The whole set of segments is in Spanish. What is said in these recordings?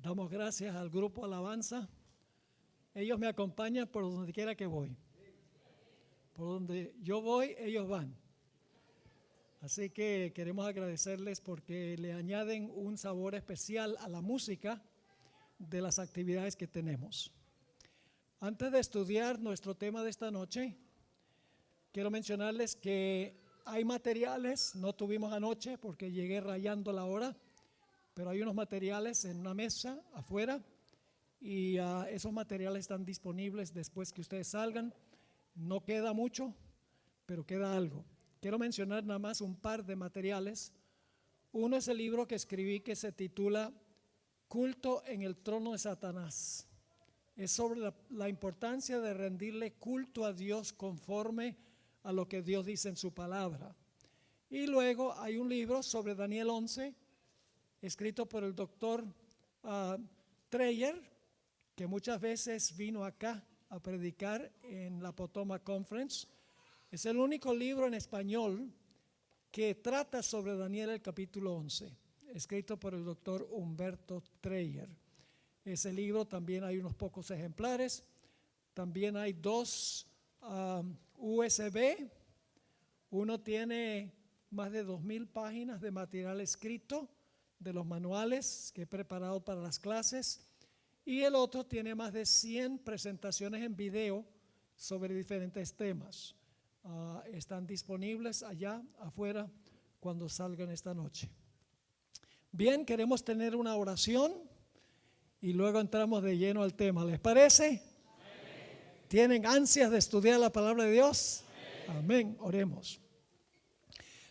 Damos gracias al grupo Alabanza. Ellos me acompañan por donde quiera que voy. Por donde yo voy, ellos van. Así que queremos agradecerles porque le añaden un sabor especial a la música de las actividades que tenemos. Antes de estudiar nuestro tema de esta noche, quiero mencionarles que hay materiales, no tuvimos anoche porque llegué rayando la hora, pero hay unos materiales en una mesa afuera y esos materiales están disponibles después que ustedes salgan. No queda mucho, pero queda algo. Quiero mencionar nada más un par de materiales. Uno es el libro que escribí que se titula Culto en el trono de Satanás. Es sobre la importancia de rendirle culto a Dios conforme a lo que Dios dice en su palabra. Y luego hay un libro sobre Daniel 11, escrito por el doctor Treyer, que muchas veces vino acá a predicar en la Potomac Conference. Es el único libro en español que trata sobre Daniel el capítulo 11, escrito por el doctor Humberto Treyer. Ese libro también hay unos pocos ejemplares. También hay dos USB. Uno tiene más de 2,000 páginas de material escrito de los manuales que he preparado para las clases. Y el otro tiene más de 100 presentaciones en video sobre diferentes temas. Están disponibles allá afuera cuando salgan esta noche. Bien, queremos tener una oración y luego entramos de lleno al tema. ¿Les parece? Amén. ¿Tienen ansias de estudiar la palabra de Dios? Amén. Amén. Oremos.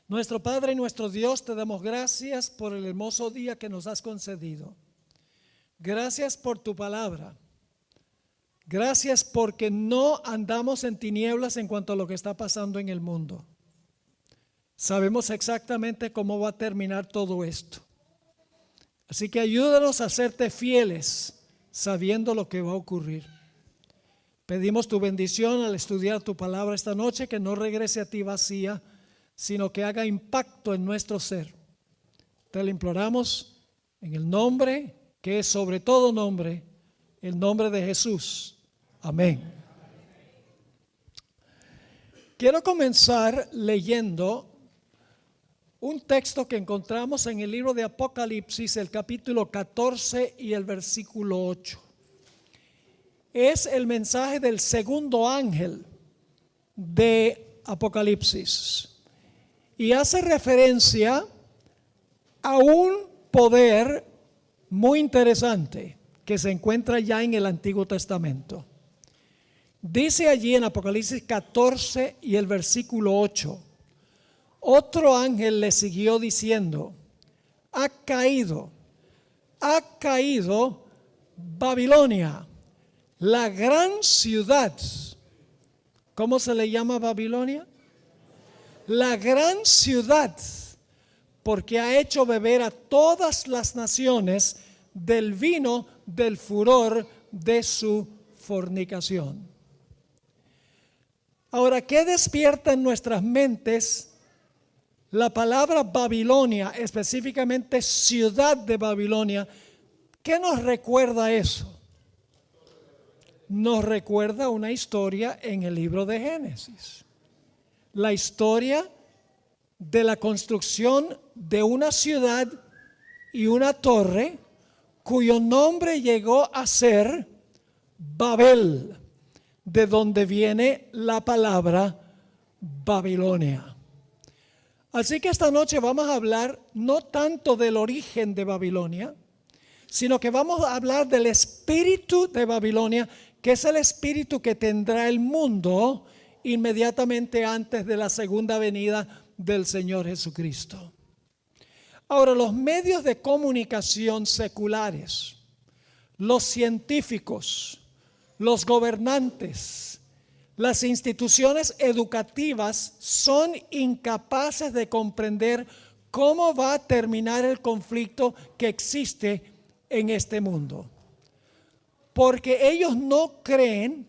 Nuestro Padre y nuestro Dios, te damos gracias por el hermoso día que nos has concedido. Gracias por tu palabra. Gracias porque no andamos en tinieblas en cuanto a lo que está pasando en el mundo. Sabemos exactamente cómo va a terminar todo esto. Así que ayúdanos a serte fieles sabiendo lo que va a ocurrir. Pedimos tu bendición al estudiar tu palabra esta noche, que no regrese a ti vacía, sino que haga impacto en nuestro ser. Te lo imploramos en el nombre que es sobre todo nombre, el nombre de Jesús. Amén. Quiero comenzar leyendo un texto que encontramos en el libro de Apocalipsis, el capítulo 14 y el versículo 8. Es el mensaje del segundo ángel de Apocalipsis y hace referencia a un poder muy interesante que se encuentra ya en el Antiguo Testamento. Dice allí en Apocalipsis 14 y el versículo 8: otro ángel le siguió diciendo: ha caído Babilonia, la gran ciudad. ¿Cómo se le llama Babilonia? La gran ciudad, porque ha hecho beber a todas las naciones del vino del furor de su fornicación. Ahora, ¿qué despierta en nuestras mentes la palabra Babilonia, específicamente ciudad de Babilonia? ¿Qué nos recuerda eso? Nos recuerda una historia en el libro de Génesis. La historia de la construcción de una ciudad y una torre cuyo nombre llegó a ser Babel, de donde viene la palabra Babilonia. Así que esta noche vamos a hablar no tanto del origen de Babilonia, sino que vamos a hablar del espíritu de Babilonia, que es el espíritu que tendrá el mundo inmediatamente antes de la segunda venida del Señor Jesucristo. Ahora, los medios de comunicación seculares, los científicos, los gobernantes, las instituciones educativas son incapaces de comprender cómo va a terminar el conflicto que existe en este mundo. Porque ellos no creen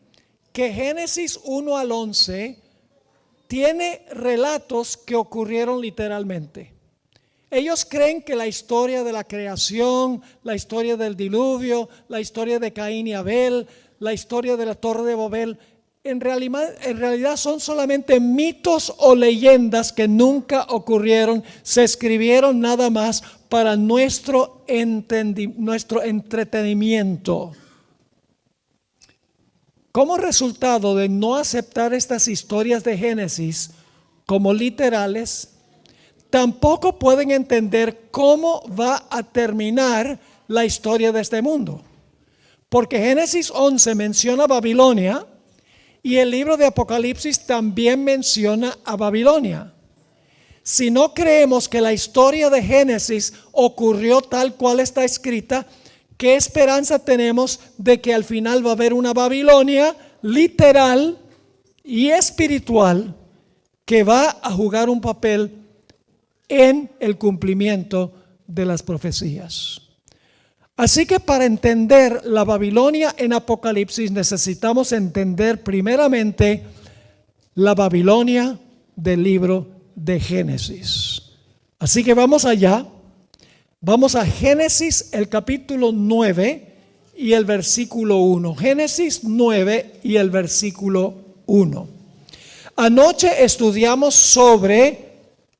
que Génesis 1 al 11 tiene relatos que ocurrieron literalmente. Ellos creen que la historia de la creación, la historia del diluvio, la historia de Caín y Abel, la historia de la Torre de Babel, en realidad son solamente mitos o leyendas que nunca ocurrieron, se escribieron nada más para nuestro entretenimiento. Como resultado de no aceptar estas historias de Génesis como literales, tampoco pueden entender cómo va a terminar la historia de este mundo. Porque Génesis 11 menciona Babilonia y el libro de Apocalipsis también menciona a Babilonia. Si no creemos que la historia de Génesis ocurrió tal cual está escrita, ¿qué esperanza tenemos de que al final va a haber una Babilonia literal y espiritual que va a jugar un papel en el cumplimiento de las profecías? Así que para entender la Babilonia en Apocalipsis necesitamos entender primeramente la Babilonia del libro de Génesis. Así que vamos allá. Vamos a Génesis, el capítulo 9 y el versículo 1. Génesis 9 y el versículo 1. Anoche estudiamos sobre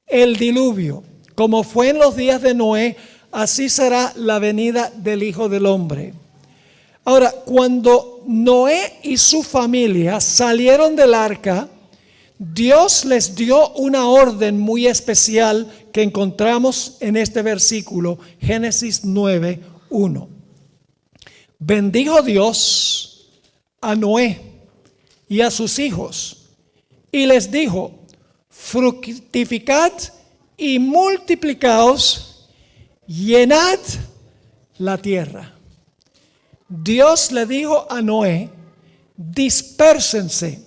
el diluvio. Como fue en los días de Noé, así será la venida del Hijo del Hombre. Ahora, cuando Noé y su familia salieron del arca, Dios les dio una orden muy especial que encontramos en este versículo, Génesis 9, 1. Bendijo Dios a Noé y a sus hijos y les dijo: fructificad y multiplicaos, llenad la tierra. Dios le dijo a Noé: dispérsense,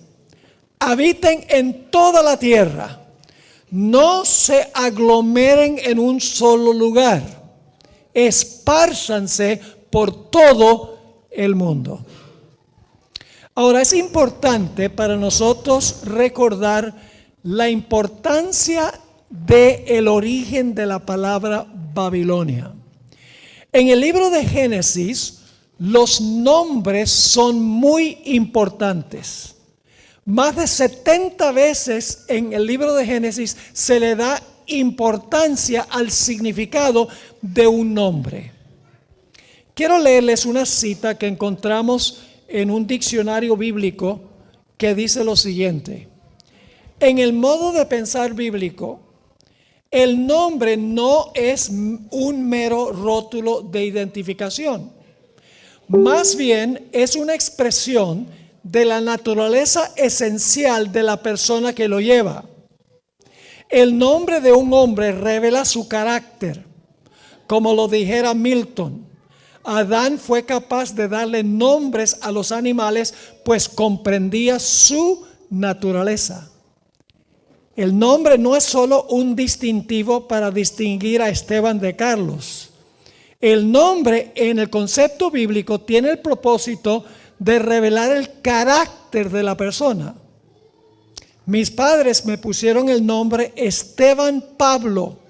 habiten en toda la tierra, no se aglomeren en un solo lugar, espárzanse por todo el mundo. Ahora, es importante para nosotros recordar la importancia del origen de la palabra Babilonia. En el libro de Génesis, los nombres son muy importantes. Más de 70 veces en el libro de Génesis se le da importancia al significado de un nombre. Quiero leerles una cita que encontramos en un diccionario bíblico que dice lo siguiente: en el modo de pensar bíblico, el nombre no es un mero rótulo de identificación. Más bien es una expresión de la naturaleza esencial de la persona que lo lleva. El nombre de un hombre revela su carácter. Como lo dijera Milton, Adán fue capaz de darle nombres a los animales, pues comprendía su naturaleza. El nombre no es solo un distintivo para distinguir a Esteban de Carlos. El nombre en el concepto bíblico tiene el propósito de revelar el carácter de la persona. Mis padres me pusieron el nombre Esteban Pablo.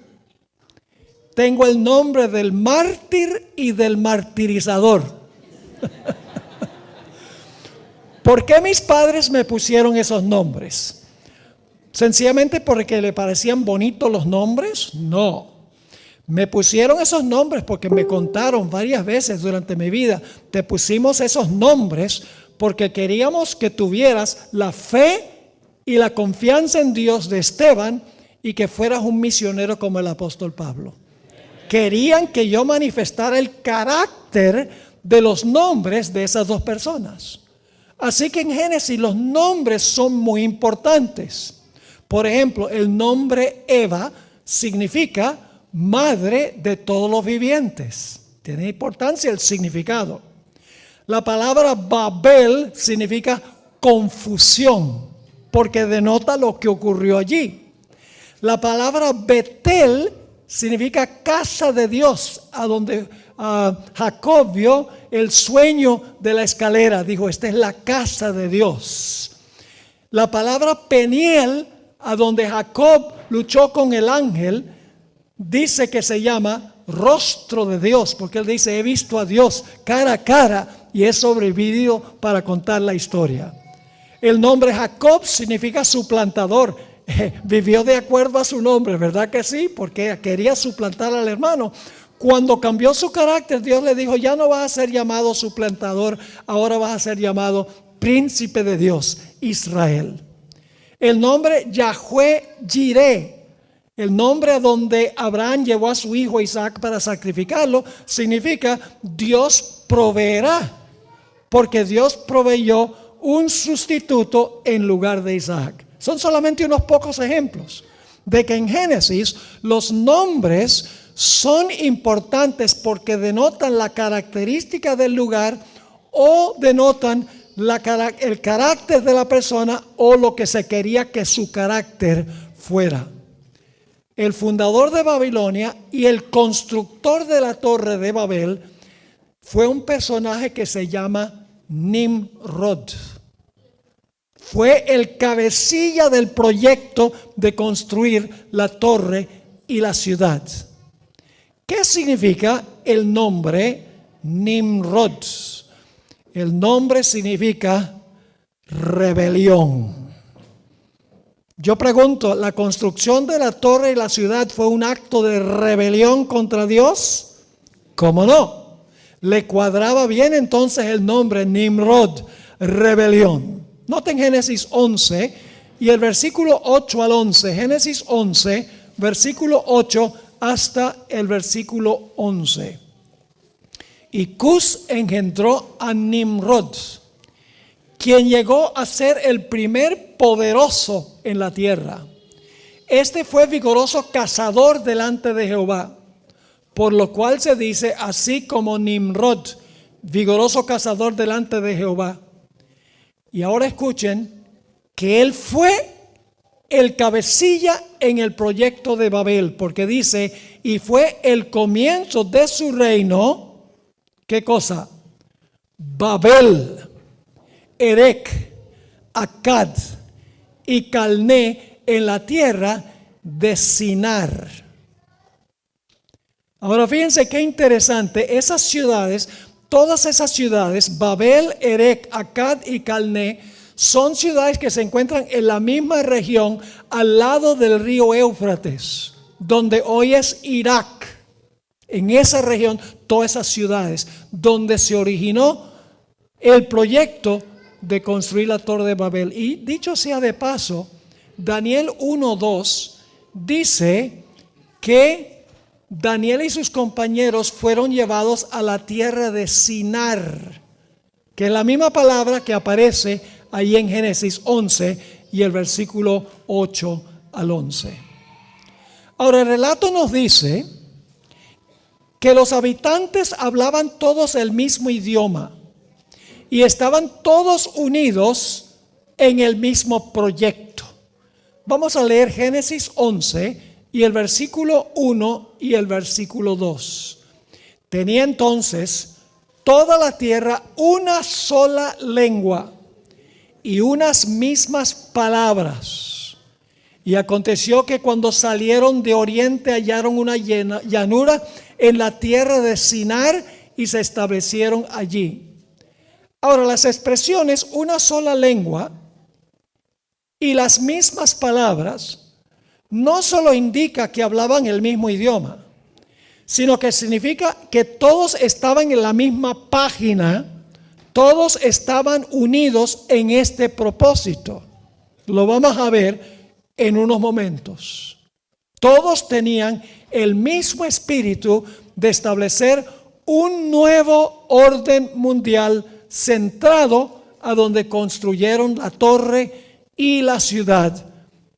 Tengo el nombre del mártir y del martirizador. ¿Por qué mis padres me pusieron esos nombres? ¿Sencillamente porque le parecían bonitos los nombres? No. Me pusieron esos nombres porque me contaron varias veces durante mi vida: te pusimos esos nombres porque queríamos que tuvieras la fe y la confianza en Dios de Esteban y que fueras un misionero como el apóstol Pablo. Querían que yo manifestara el carácter de los nombres de esas dos personas. Así que en Génesis los nombres son muy importantes. Por ejemplo, el nombre Eva significa madre de todos los vivientes. Tiene importancia el significado. La palabra Babel significa confusión, porque denota lo que ocurrió allí. La palabra Betel significa casa de Dios, a donde Jacob vio el sueño de la escalera. Dijo: esta es la casa de Dios. La palabra Peniel, a donde Jacob luchó con el ángel, dice que se llama rostro de Dios, porque él dice, he visto a Dios cara a cara y he sobrevivido para contar la historia. El nombre Jacob significa suplantador. Vivió de acuerdo a su nombre, ¿verdad que sí? Porque quería suplantar al hermano. Cuando cambió su carácter, Dios le dijo, ya no vas a ser llamado suplantador, ahora vas a ser llamado príncipe de Dios, Israel. El nombre Yahweh Jireh, el nombre a donde Abraham llevó a su hijo Isaac para sacrificarlo, significa Dios proveerá, porque Dios proveyó un sustituto en lugar de Isaac. Son solamente unos pocos ejemplos de que en Génesis los nombres son importantes porque denotan la característica del lugar o denotan el carácter de la persona o lo que se quería que su carácter fuera. El fundador de Babilonia y el constructor de la torre de Babel fue un personaje que se llama Nimrod. Fue el cabecilla del proyecto de construir la torre y la ciudad. ¿Qué significa el nombre Nimrod? El nombre significa rebelión. Yo pregunto, ¿la construcción de la torre y la ciudad fue un acto de rebelión contra Dios? ¿Cómo no? Le cuadraba bien entonces el nombre Nimrod, rebelión. Noten Génesis 11 y el versículo 8 al 11. Génesis 11, versículo 8 hasta el versículo 11. Y Cus engendró a Nimrod, quien llegó a ser el primer poderoso en la tierra. Este fue vigoroso cazador delante de Jehová, por lo cual se dice así como Nimrod, vigoroso cazador delante de Jehová. Y ahora escuchen que él fue el cabecilla en el proyecto de Babel, porque dice, y fue el comienzo de su reino, ¿qué cosa? Babel, Erec, Akkad y Calné en la tierra de Sinar. Ahora fíjense qué interesante, esas ciudades, todas esas ciudades, Babel, Erec, Akkad y Calné, son ciudades que se encuentran en la misma región al lado del río Éufrates, donde hoy es Irak. En esa región, todas esas ciudades, donde se originó el proyecto de construir la Torre de Babel. Y dicho sea de paso, Daniel 1:2 dice que Daniel y sus compañeros fueron llevados a la tierra de Sinar, que es la misma palabra que aparece ahí en Génesis 11 y el versículo 8 al 11. Ahora el relato nos dice que los habitantes hablaban todos el mismo idioma y estaban todos unidos en el mismo proyecto. Vamos a leer Génesis 11 y el versículo 1 y el versículo 2. Tenía entonces toda la tierra una sola lengua y unas mismas palabras. Y aconteció que cuando salieron de oriente hallaron una llanura en la tierra de Sinar y se establecieron allí. Ahora, las expresiones una sola lengua y las mismas palabras no solo indica que hablaban el mismo idioma, sino que significa que todos estaban en la misma página, todos estaban unidos en este propósito. Lo vamos a ver en unos momentos. Todos tenían el mismo espíritu de establecer un nuevo orden mundial centrado a donde construyeron la torre y la ciudad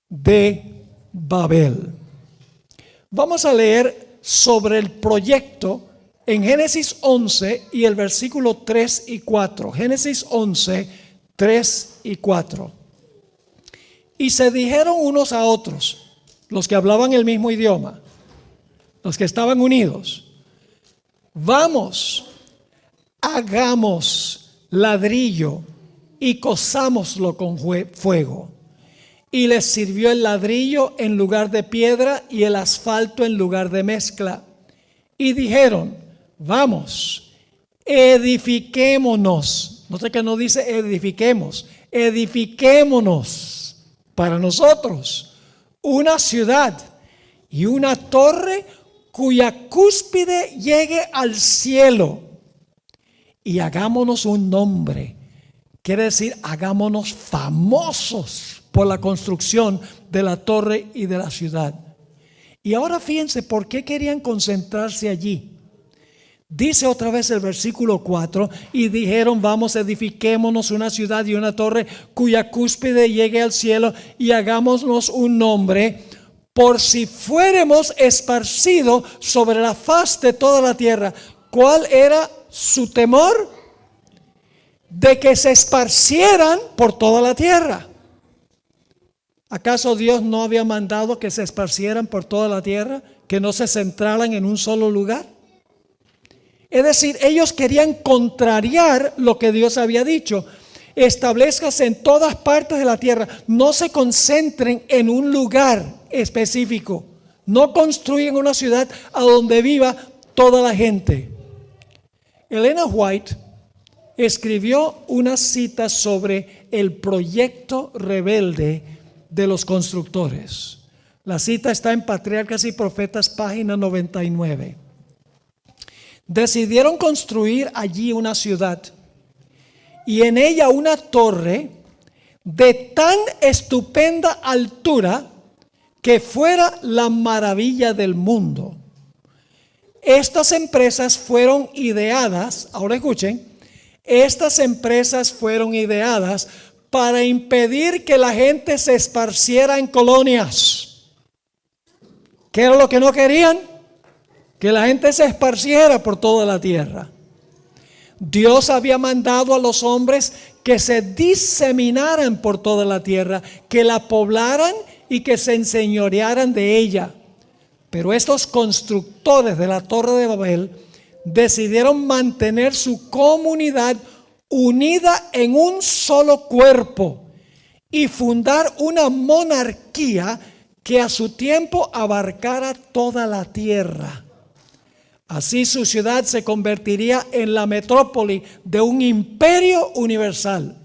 de Babel. Vamos a leer sobre el proyecto en Génesis 11 y el versículo 3 y 4. Génesis 11, 3 y 4. Y se dijeron unos a otros, los que hablaban el mismo idioma, los que estaban unidos: vamos, hagamos ladrillo y cozámoslo con fuego. y les sirvió el ladrillo en lugar de piedra y el asfalto en lugar de mezcla. Y dijeron, vamos, edifiquémonos. No sé que no dice edifiquemos, edifiquémonos para nosotros una ciudad y una torre cuya cúspide llegue al cielo, y hagámonos un nombre. Quiere decir, hagámonos famosos por la construcción de la torre y de la ciudad. Y ahora fíjense por qué querían concentrarse allí. Dice otra vez el versículo 4, y dijeron, vamos, edifiquémonos una ciudad y una torre cuya cúspide llegue al cielo, y hagámonos un nombre, por si fuéramos esparcidos sobre la faz de toda la tierra. ¿Cuál era su temor? De que se esparcieran por toda la tierra. ¿Acaso Dios no había mandado que se esparcieran por toda la tierra? ¿Que no se centraran en un solo lugar? Es decir, ellos querían contrariar lo que Dios había dicho. Establezcase en todas partes de la tierra. No se concentren en un lugar específico. No construyan una ciudad a donde viva toda la gente. Elena White escribió una cita sobre el proyecto rebelde de los constructores. La cita está en Patriarcas y Profetas, página 99. Decidieron construir allí una ciudad y en ella una torre de tan estupenda altura que fuera la maravilla del mundo. Estas empresas fueron ideadas, ahora escuchen, estas empresas fueron ideadas para impedir que la gente se esparciera en colonias. ¿Qué era lo que no querían? Que la gente se esparciera por toda la tierra. Dios había mandado a los hombres que se diseminaran por toda la tierra, que la poblaran y que se enseñorearan de ella. Pero estos constructores de la Torre de Babel decidieron mantener su comunidad unida en un solo cuerpo y fundar una monarquía que a su tiempo abarcara toda la tierra. Así su ciudad se convertiría en la metrópoli de un imperio universal.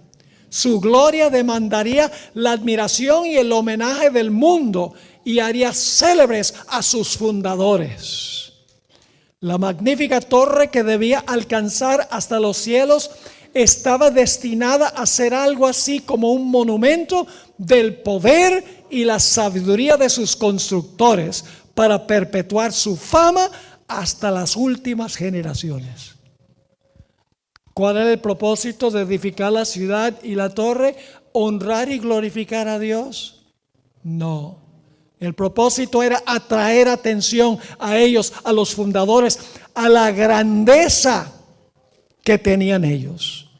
Su gloria demandaría la admiración y el homenaje del mundo y haría célebres a sus fundadores. La magnífica torre, que debía alcanzar hasta los cielos, estaba destinada a ser algo así como un monumento del poder y la sabiduría de sus constructores para perpetuar su fama hasta las últimas generaciones. ¿Cuál era el propósito de edificar la ciudad y la torre? ¿Honrar y glorificar a Dios? No. El propósito era atraer atención a ellos, a los fundadores, a la grandeza que tenían ellos.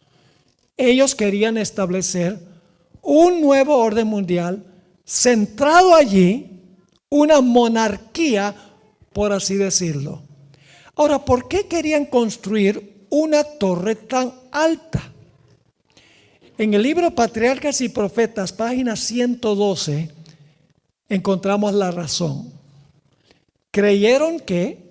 Ellos querían establecer un nuevo orden mundial, centrado allí, una monarquía, por así decirlo. Ahora, ¿por qué querían construir una torre tan alta? En el libro Patriarcas y Profetas, página 112, encontramos la razón. Creyeron que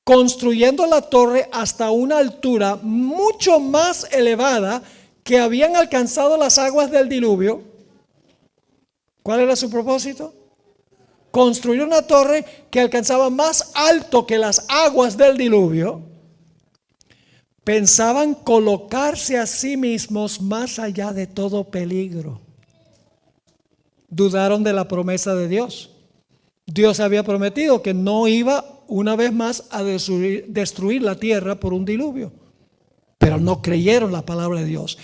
construyendo la torre hasta una altura mucho más elevada que habían alcanzado las aguas del diluvio, ¿cuál era su propósito? Construir una torre que alcanzaba más alto que las aguas del diluvio. Pensaban colocarse a sí mismos más allá de todo peligro. Dudaron de la promesa de Dios. Dios había prometido que no iba una vez más a destruir la tierra por un diluvio. Pero no creyeron la palabra de Dios.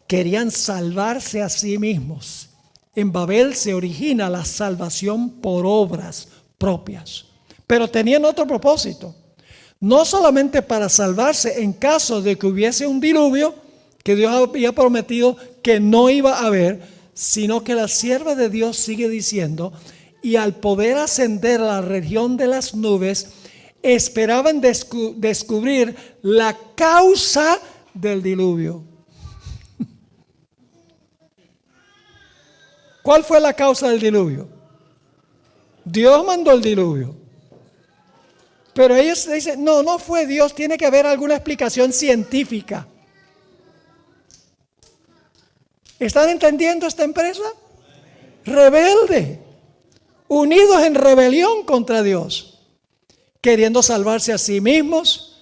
Querían salvarse a sí mismos. En Babel se origina la salvación por obras propias. Pero tenían otro propósito. No solamente para salvarse en caso de que hubiese un diluvio, que Dios había prometido que no iba a haber, sino que la sierva de Dios sigue diciendo, y al poder ascender a la región de las nubes, esperaban descubrir la causa del diluvio. ¿Cuál fue la causa del diluvio? Dios mandó el diluvio. Pero ellos dicen, no, no fue Dios, tiene que haber alguna explicación científica. ¿Están entendiendo esta empresa? Rebelde, unidos en rebelión contra Dios, queriendo salvarse a sí mismos,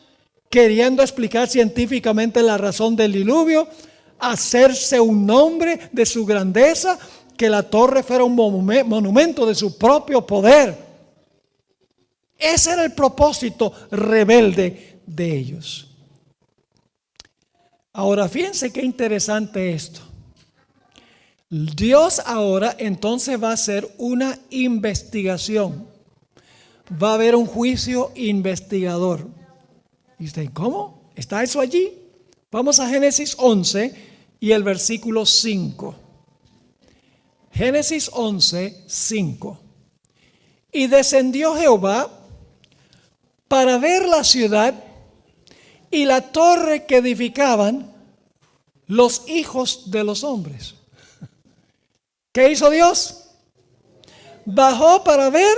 queriendo explicar científicamente la razón del diluvio, hacerse un nombre de su grandeza, que la torre fuera un monumento de su propio poder. Ese era el propósito rebelde de ellos. Ahora, fíjense qué interesante esto. Dios ahora entonces va a hacer una investigación. Va a haber un juicio investigador. ¿Y usted, cómo? ¿Está eso allí? Vamos a Génesis 11 y el versículo 5. Génesis 11, 5. Y descendió Jehová para ver la ciudad y la torre que edificaban los hijos de los hombres. ¿Qué hizo Dios? Bajó para ver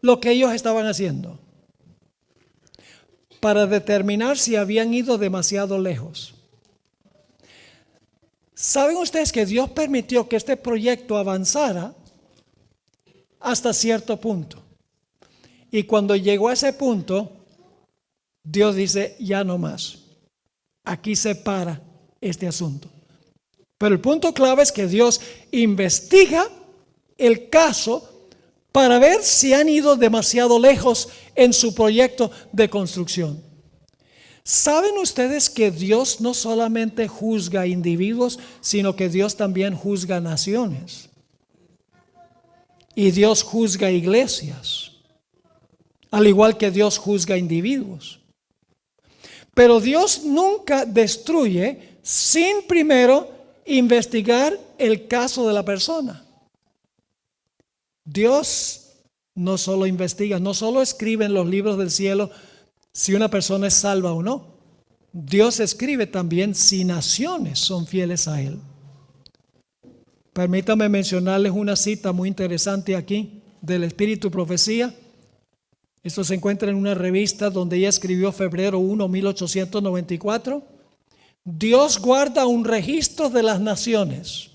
lo que ellos estaban haciendo, para determinar si habían ido demasiado lejos. ¿Saben ustedes que Dios permitió que este proyecto avanzara hasta cierto punto? Y cuando llegó a ese punto, Dios dice, ya no más. Aquí se para este asunto. Pero el punto clave es que Dios investiga el caso para ver si han ido demasiado lejos en su proyecto de construcción. ¿Saben ustedes que Dios no solamente juzga individuos, sino que Dios también juzga naciones? Y Dios juzga iglesias, al igual que Dios juzga individuos. Pero Dios nunca destruye sin primero investigar el caso de la persona. Dios no solo investiga, no solo escribe en los libros del cielo si una persona es salva o no. Dios escribe también si naciones son fieles a Él. Permítanme mencionarles una cita muy interesante aquí del Espíritu Profecía. Esto se encuentra en una revista donde ella escribió febrero 1, 1894. Dios guarda un registro de las naciones.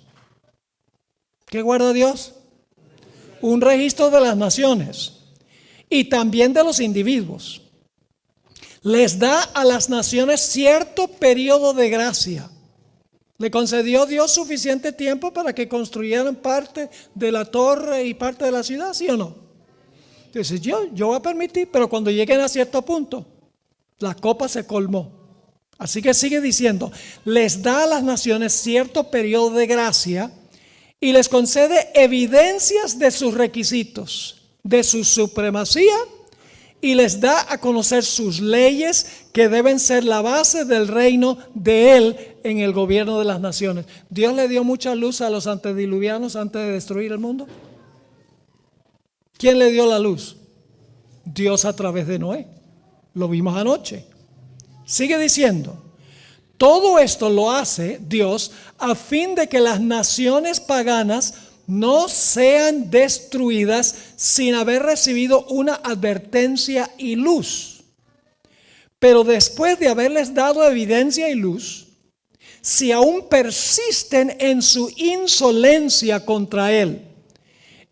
¿Qué guarda Dios? Un registro de las naciones y también de los individuos. Les da a las naciones cierto periodo de gracia. Le concedió Dios suficiente tiempo para que construyeran parte de la torre y parte de la ciudad, ¿sí o no? Dice, yo voy a permitir, pero cuando lleguen a cierto punto, la copa se colmó. Así que sigue diciendo, les da a las naciones cierto periodo de gracia y les concede evidencias de sus requisitos, de su supremacía, y les da a conocer sus leyes que deben ser la base del reino de Él en el gobierno de las naciones. ¿Dios le dio mucha luz a los antediluvianos antes de destruir el mundo? ¿Quién le dio la luz? Dios a través de Noé. Lo vimos anoche. Sigue diciendo, todo esto lo hace Dios a fin de que las naciones paganas no sean destruidas sin haber recibido una advertencia y luz. Pero después de haberles dado evidencia y luz, si aún persisten en su insolencia contra Él,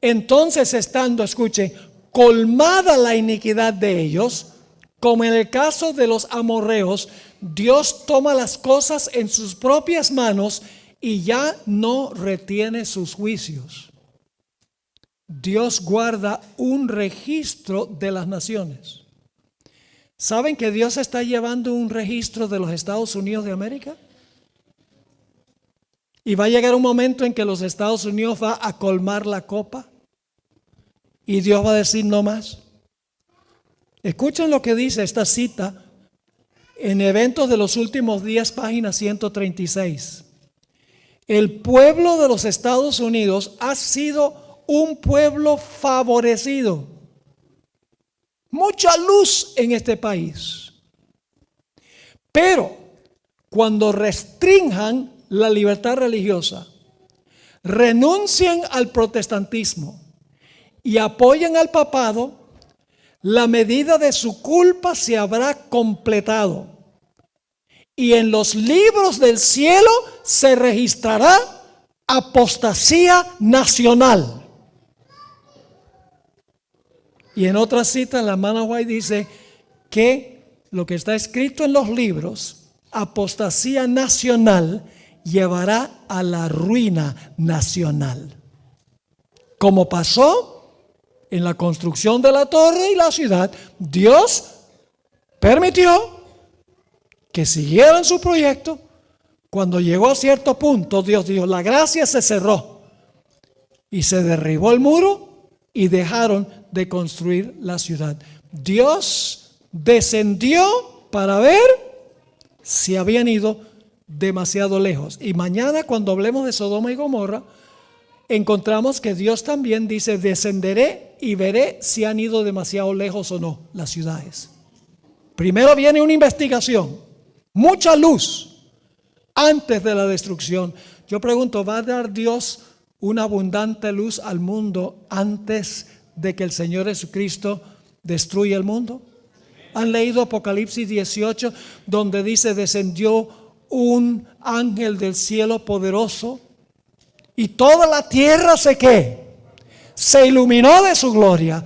entonces estando, escuche, colmada la iniquidad de ellos, como en el caso de los amorreos, Dios toma las cosas en sus propias manos y ya no retiene sus juicios. Dios guarda un registro de las naciones. ¿Saben que Dios está llevando un registro de los Estados Unidos de América? Y va a llegar un momento en que los Estados Unidos va a colmar la copa y Dios va a decir no más. Escuchen lo que dice esta cita en Eventos de los Últimos Días, página 136. El pueblo de los Estados Unidos ha sido un pueblo favorecido. Mucha luz en este país. Pero cuando restrinjan la libertad religiosa, renuncien al protestantismo y apoyen al papado, la medida de su culpa se habrá completado y en los libros del cielo se registrará apostasía nacional. Y en otra cita la hermana White dice que lo que está escrito en los libros, apostasía nacional, llevará a la ruina nacional, como pasó en la construcción de la torre y la ciudad. Dios permitió que siguieran su proyecto. Cuando llegó a cierto punto, Dios dijo, la gracia se cerró y se derribó el muro y dejaron de construir la ciudad. Dios descendió para ver si habían ido demasiado lejos. Y mañana, cuando hablemos de Sodoma y Gomorra, encontramos que Dios también dice, descenderé y veré si han ido demasiado lejos o no las ciudades. Primero viene una investigación, mucha luz antes de la destrucción. Yo pregunto, ¿va a dar Dios una abundante luz al mundo antes de que el Señor Jesucristo destruya el mundo? ¿Han leído Apocalipsis 18, donde dice, descendió un ángel del cielo poderoso y toda la tierra se iluminó de su gloria?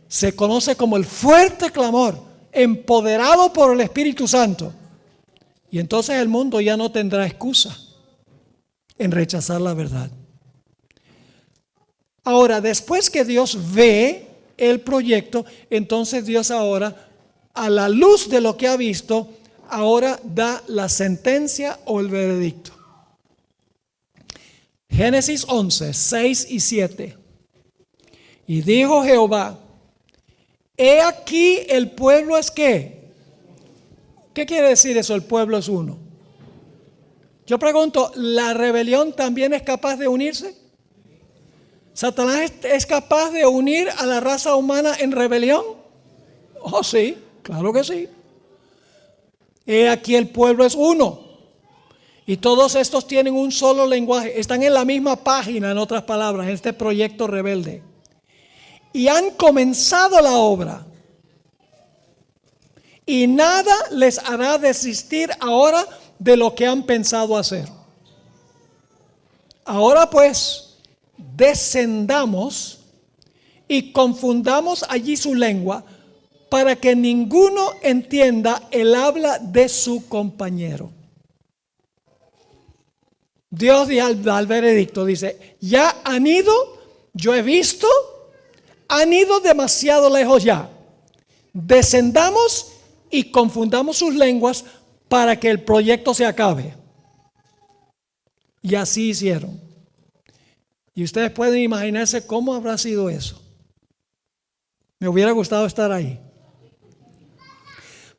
Se conoce como el fuerte clamor, empoderado por el Espíritu Santo. Y entonces el mundo ya no tendrá excusa en rechazar la verdad. Ahora, después que Dios ve el proyecto, entonces Dios ahora, a la luz de lo que ha visto, ahora da la sentencia o el veredicto. Génesis 11, 6 y 7. Y dijo Jehová, he aquí el pueblo es ¿qué? ¿Qué quiere decir eso? El pueblo es uno. Yo pregunto, ¿la rebelión también es capaz de unirse? ¿Satanás es capaz de unir a la raza humana en rebelión? Oh, sí, claro que sí. He aquí el pueblo es uno. Y todos estos tienen un solo lenguaje. Están en la misma página, en otras palabras, en este proyecto rebelde. Y han comenzado la obra. Y nada les hará desistir ahora de lo que han pensado hacer. Ahora pues, descendamos y confundamos allí su lengua para que ninguno entienda el habla de su compañero. Dios al veredicto dice, ya han ido, yo he visto, han ido demasiado lejos ya. Descendamos y confundamos sus lenguas para que el proyecto se acabe. Y así hicieron. Y ustedes pueden imaginarse cómo habrá sido eso. Me hubiera gustado estar ahí.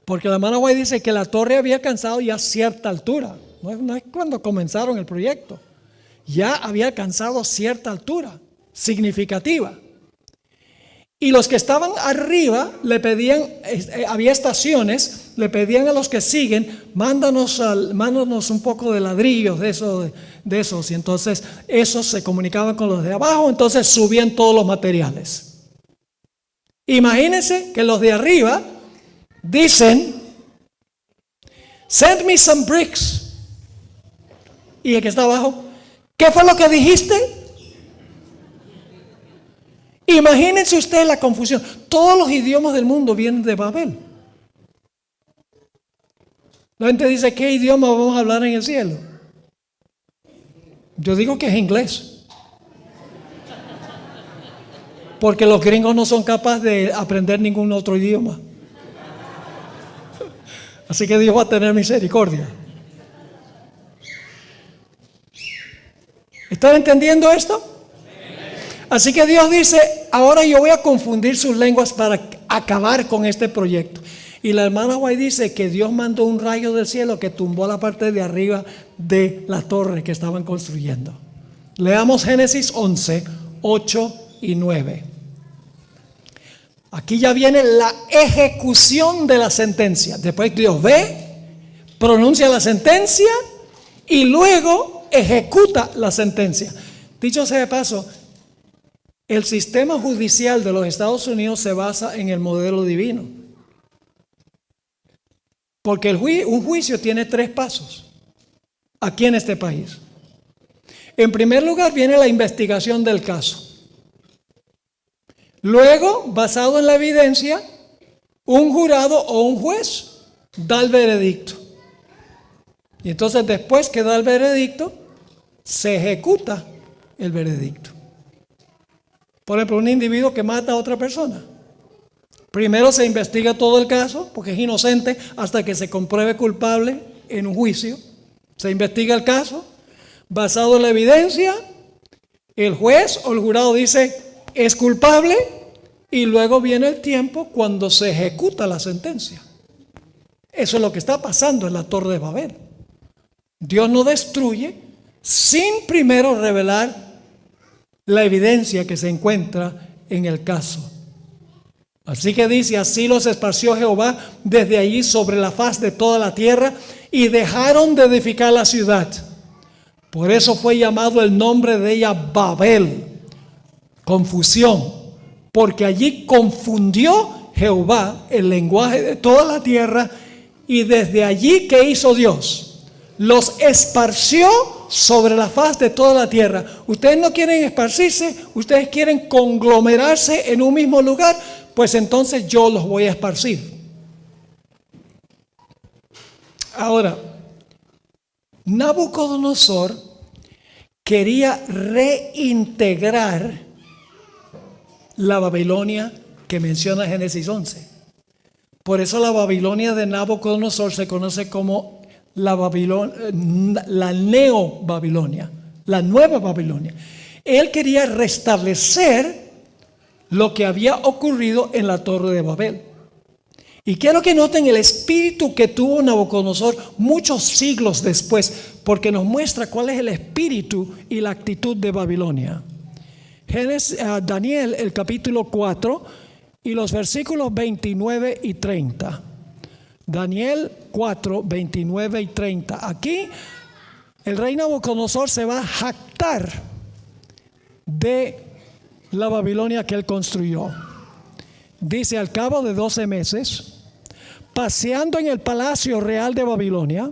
Porque la hermana White dice que la torre había alcanzado ya cierta altura. No es cuando comenzaron el proyecto. Ya había alcanzado cierta altura significativa. Y los que estaban arriba le pedían, había estaciones, le pedían a los que siguen, mándanos un poco de ladrillos de esos. Y entonces esos se comunicaban con los de abajo, entonces subían todos los materiales. Imagínense que los de arriba dicen, send me some bricks. Y el que está abajo, ¿qué fue lo que dijiste? Imagínense ustedes la confusión. Todos los idiomas del mundo vienen de Babel. La gente dice, ¿qué idioma vamos a hablar en el cielo? Yo digo que es inglés. Porque los gringos no son capaces de aprender ningún otro idioma. Así que Dios va a tener misericordia. ¿Están entendiendo esto? Así que Dios dice, ahora yo voy a confundir sus lenguas para acabar con este proyecto. Y la hermana White dice que Dios mandó un rayo del cielo que tumbó la parte de arriba de la torre que estaban construyendo. Leamos Génesis 11, 8 y 9. Aquí ya viene la ejecución de la sentencia. Después Dios ve, pronuncia la sentencia y luego ejecuta la sentencia. Dicho sea de paso, el sistema judicial de los Estados Unidos se basa en el modelo divino. Porque un juicio tiene 3 pasos aquí en este país. En primer lugar viene la investigación del caso. Luego, basado en la evidencia, un jurado o un juez da el veredicto. Y entonces después que da el veredicto, se ejecuta el veredicto. Por ejemplo, un individuo que mata a otra persona. Primero se investiga todo el caso, porque es inocente hasta que se compruebe culpable en un juicio. Se investiga el caso. Basado en la evidencia, el juez o el jurado dice es culpable y luego viene el tiempo cuando se ejecuta la sentencia. Eso es lo que está pasando en la Torre de Babel. Dios no destruye sin primero revelar la evidencia que se encuentra en el caso. Así que dice, así los esparció Jehová desde allí sobre la faz de toda la tierra y dejaron de edificar la ciudad. Por eso fue llamado el nombre de ella Babel, confusión, porque allí confundió Jehová el lenguaje de toda la tierra y desde allí, ¿qué hizo Dios? Los esparció sobre la faz de toda la tierra. Ustedes no quieren esparcirse, ustedes quieren conglomerarse en un mismo lugar, pues entonces yo los voy a esparcir. Ahora, Nabucodonosor quería reintegrar la Babilonia que menciona Génesis 11. Por eso la Babilonia de Nabucodonosor se conoce como la Neo-Babilonia, la nueva Babilonia. Él quería restablecer lo que había ocurrido en la Torre de Babel. Y quiero que noten el espíritu que tuvo Nabucodonosor muchos siglos después, porque nos muestra cuál es el espíritu y la actitud de Babilonia. Daniel, el capítulo 4 y los versículos 29 y 30. Daniel 4, 29 y 30. Aquí el rey Nabucodonosor se va a jactar de la Babilonia que él construyó. Dice, al cabo de 12 meses, paseando en el palacio real de Babilonia,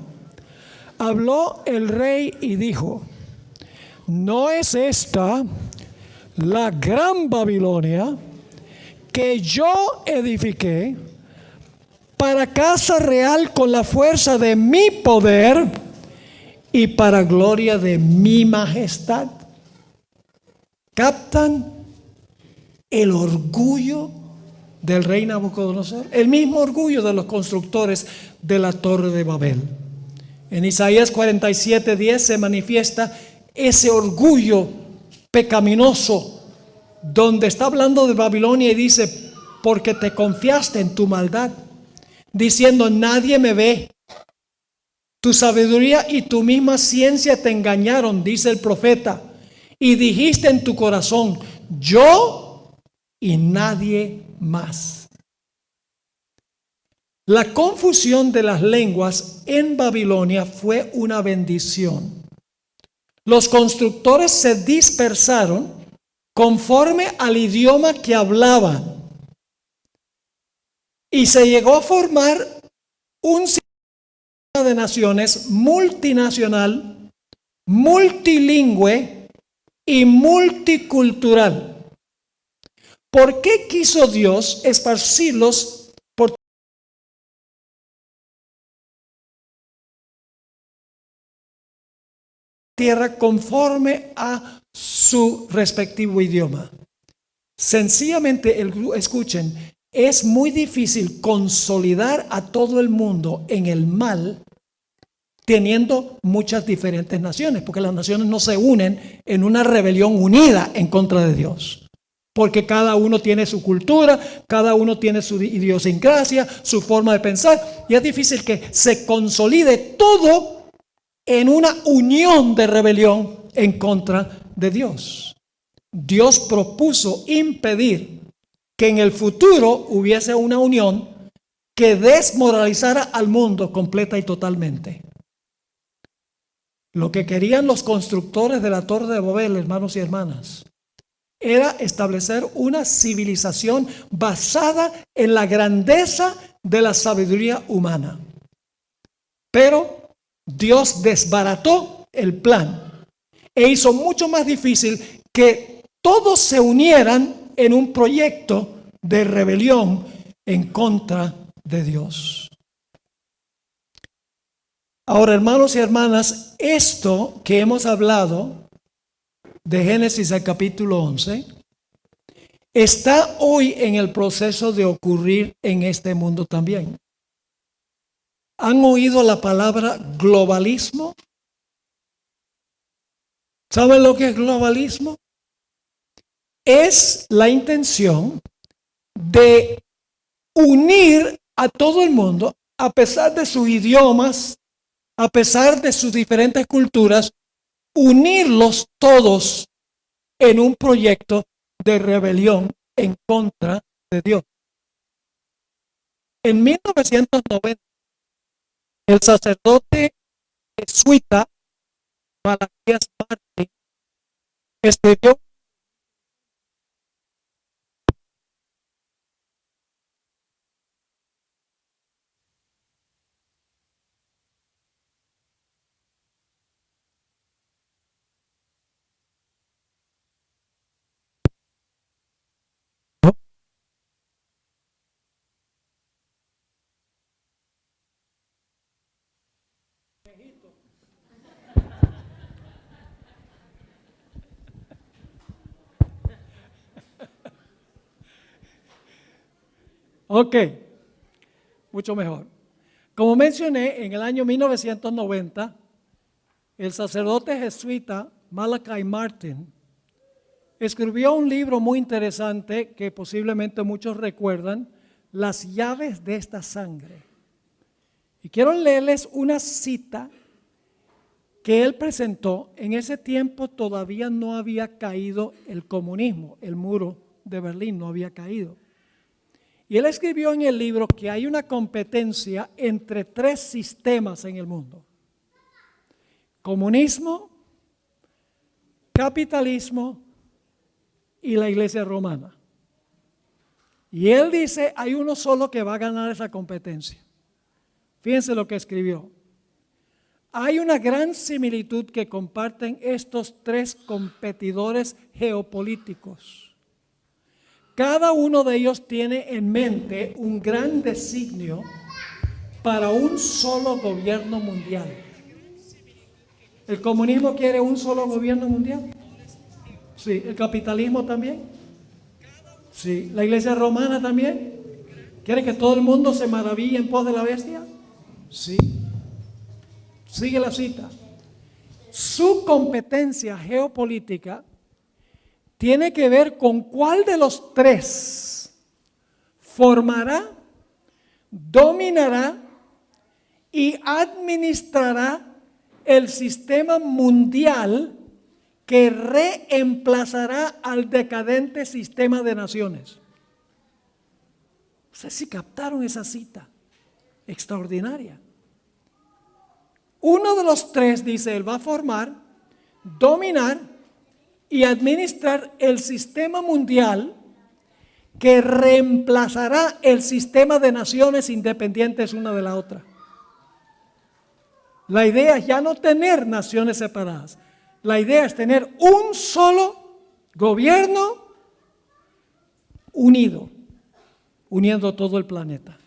habló el rey y dijo, ¿no es esta la gran Babilonia que yo edifiqué para casa real con la fuerza de mi poder y para gloria de mi majestad? ¿Captan el orgullo del rey Nabucodonosor? El mismo orgullo de los constructores de la Torre de Babel. En Isaías 47:10 se manifiesta ese orgullo pecaminoso, donde está hablando de Babilonia y dice, porque te confiaste en tu maldad, diciendo, nadie me ve. Tu sabiduría y tu misma ciencia te engañaron, dice el profeta, y dijiste en tu corazón, yo y nadie más. La confusión de las lenguas en Babilonia fue una bendición. Los constructores se dispersaron conforme al idioma que hablaban y se llegó a formar un sistema de naciones multinacional, multilingüe y multicultural. ¿Por qué quiso Dios esparcirlos por tierra conforme a su respectivo idioma? Sencillamente, escuchen, es muy difícil consolidar a todo el mundo en el mal teniendo muchas diferentes naciones, porque las naciones no se unen en una rebelión unida en contra de Dios. Porque cada uno tiene su cultura, cada uno tiene su idiosincrasia, su forma de pensar, y es difícil que se consolide todo en una unión de rebelión en contra de Dios. Dios propuso impedir que en el futuro hubiese una unión que desmoralizara al mundo completa y totalmente. Lo que querían los constructores de la Torre de Babel, hermanos y hermanas, era establecer una civilización basada en la grandeza de la sabiduría humana. Pero Dios desbarató el plan e hizo mucho más difícil que todos se unieran en un proyecto de rebelión en contra de Dios. Ahora, hermanos y hermanas, esto que hemos hablado de Génesis al capítulo 11 está hoy en el proceso de ocurrir en este mundo también. ¿Han oído la palabra globalismo? ¿Saben lo que es globalismo? Es la intención de unir a todo el mundo, a pesar de sus idiomas, a pesar de sus diferentes culturas, unirlos todos en un proyecto de rebelión en contra de Dios. En 1990, el sacerdote jesuita Malaquías Martín escribió Ok, mucho mejor. Como mencioné, en el año 1990, el sacerdote jesuita Malachi Martin escribió un libro muy interesante que posiblemente muchos recuerdan, Las llaves de esta sangre. Y quiero leerles una cita que él presentó. En ese tiempo todavía no había caído el comunismo, el muro de Berlín no había caído. Y él escribió en el libro que hay una competencia entre tres sistemas en el mundo: comunismo, capitalismo y la iglesia romana. Y él dice, hay uno solo que va a ganar esa competencia. Fíjense lo que escribió. Hay una gran similitud que comparten estos tres competidores geopolíticos. Cada uno de ellos tiene en mente un gran designio para un solo gobierno mundial. ¿El comunismo quiere un solo gobierno mundial? Sí. ¿El capitalismo también? Sí. ¿La iglesia romana también? ¿Quiere que todo el mundo se maraville en pos de la bestia? Sí. Sigue la cita. Su competencia geopolítica tiene que ver con cuál de los tres formará, dominará y administrará el sistema mundial que reemplazará al decadente sistema de naciones. No sé si captaron esa cita extraordinaria. Uno de los tres, dice él, va a formar, dominar y administrar el sistema mundial que reemplazará el sistema de naciones independientes una de la otra. La idea es ya no tener naciones separadas. La idea es tener un solo gobierno unido, uniendo todo el planeta.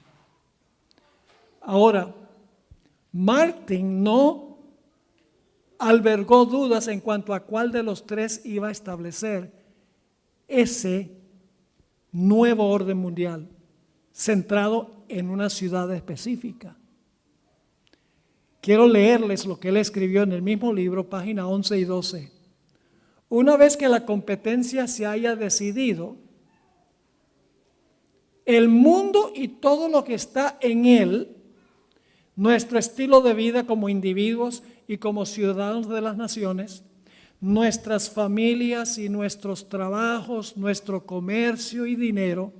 Ahora, Martin no albergó dudas en cuanto a cuál de los tres iba a establecer ese nuevo orden mundial centrado en una ciudad específica. Quiero leerles lo que él escribió en el mismo libro, página 11 y 12. Una vez que la competencia se haya decidido, el mundo y todo lo que está en él, nuestro estilo de vida como individuos y como ciudadanos de las naciones, nuestras familias y nuestros trabajos, nuestro comercio y dinero,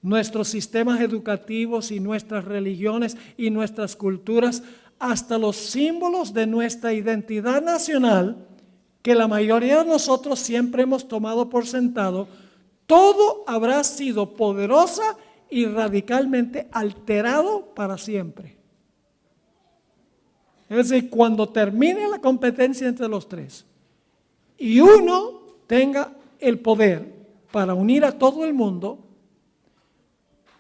nuestros sistemas educativos y nuestras religiones y nuestras culturas hasta los símbolos de nuestra identidad nacional, que la mayoría de nosotros siempre hemos tomado por sentado, todo habrá sido poderosa y radicalmente alterado para siempre. Es decir, cuando termine la competencia entre los tres y uno tenga el poder para unir a todo el mundo,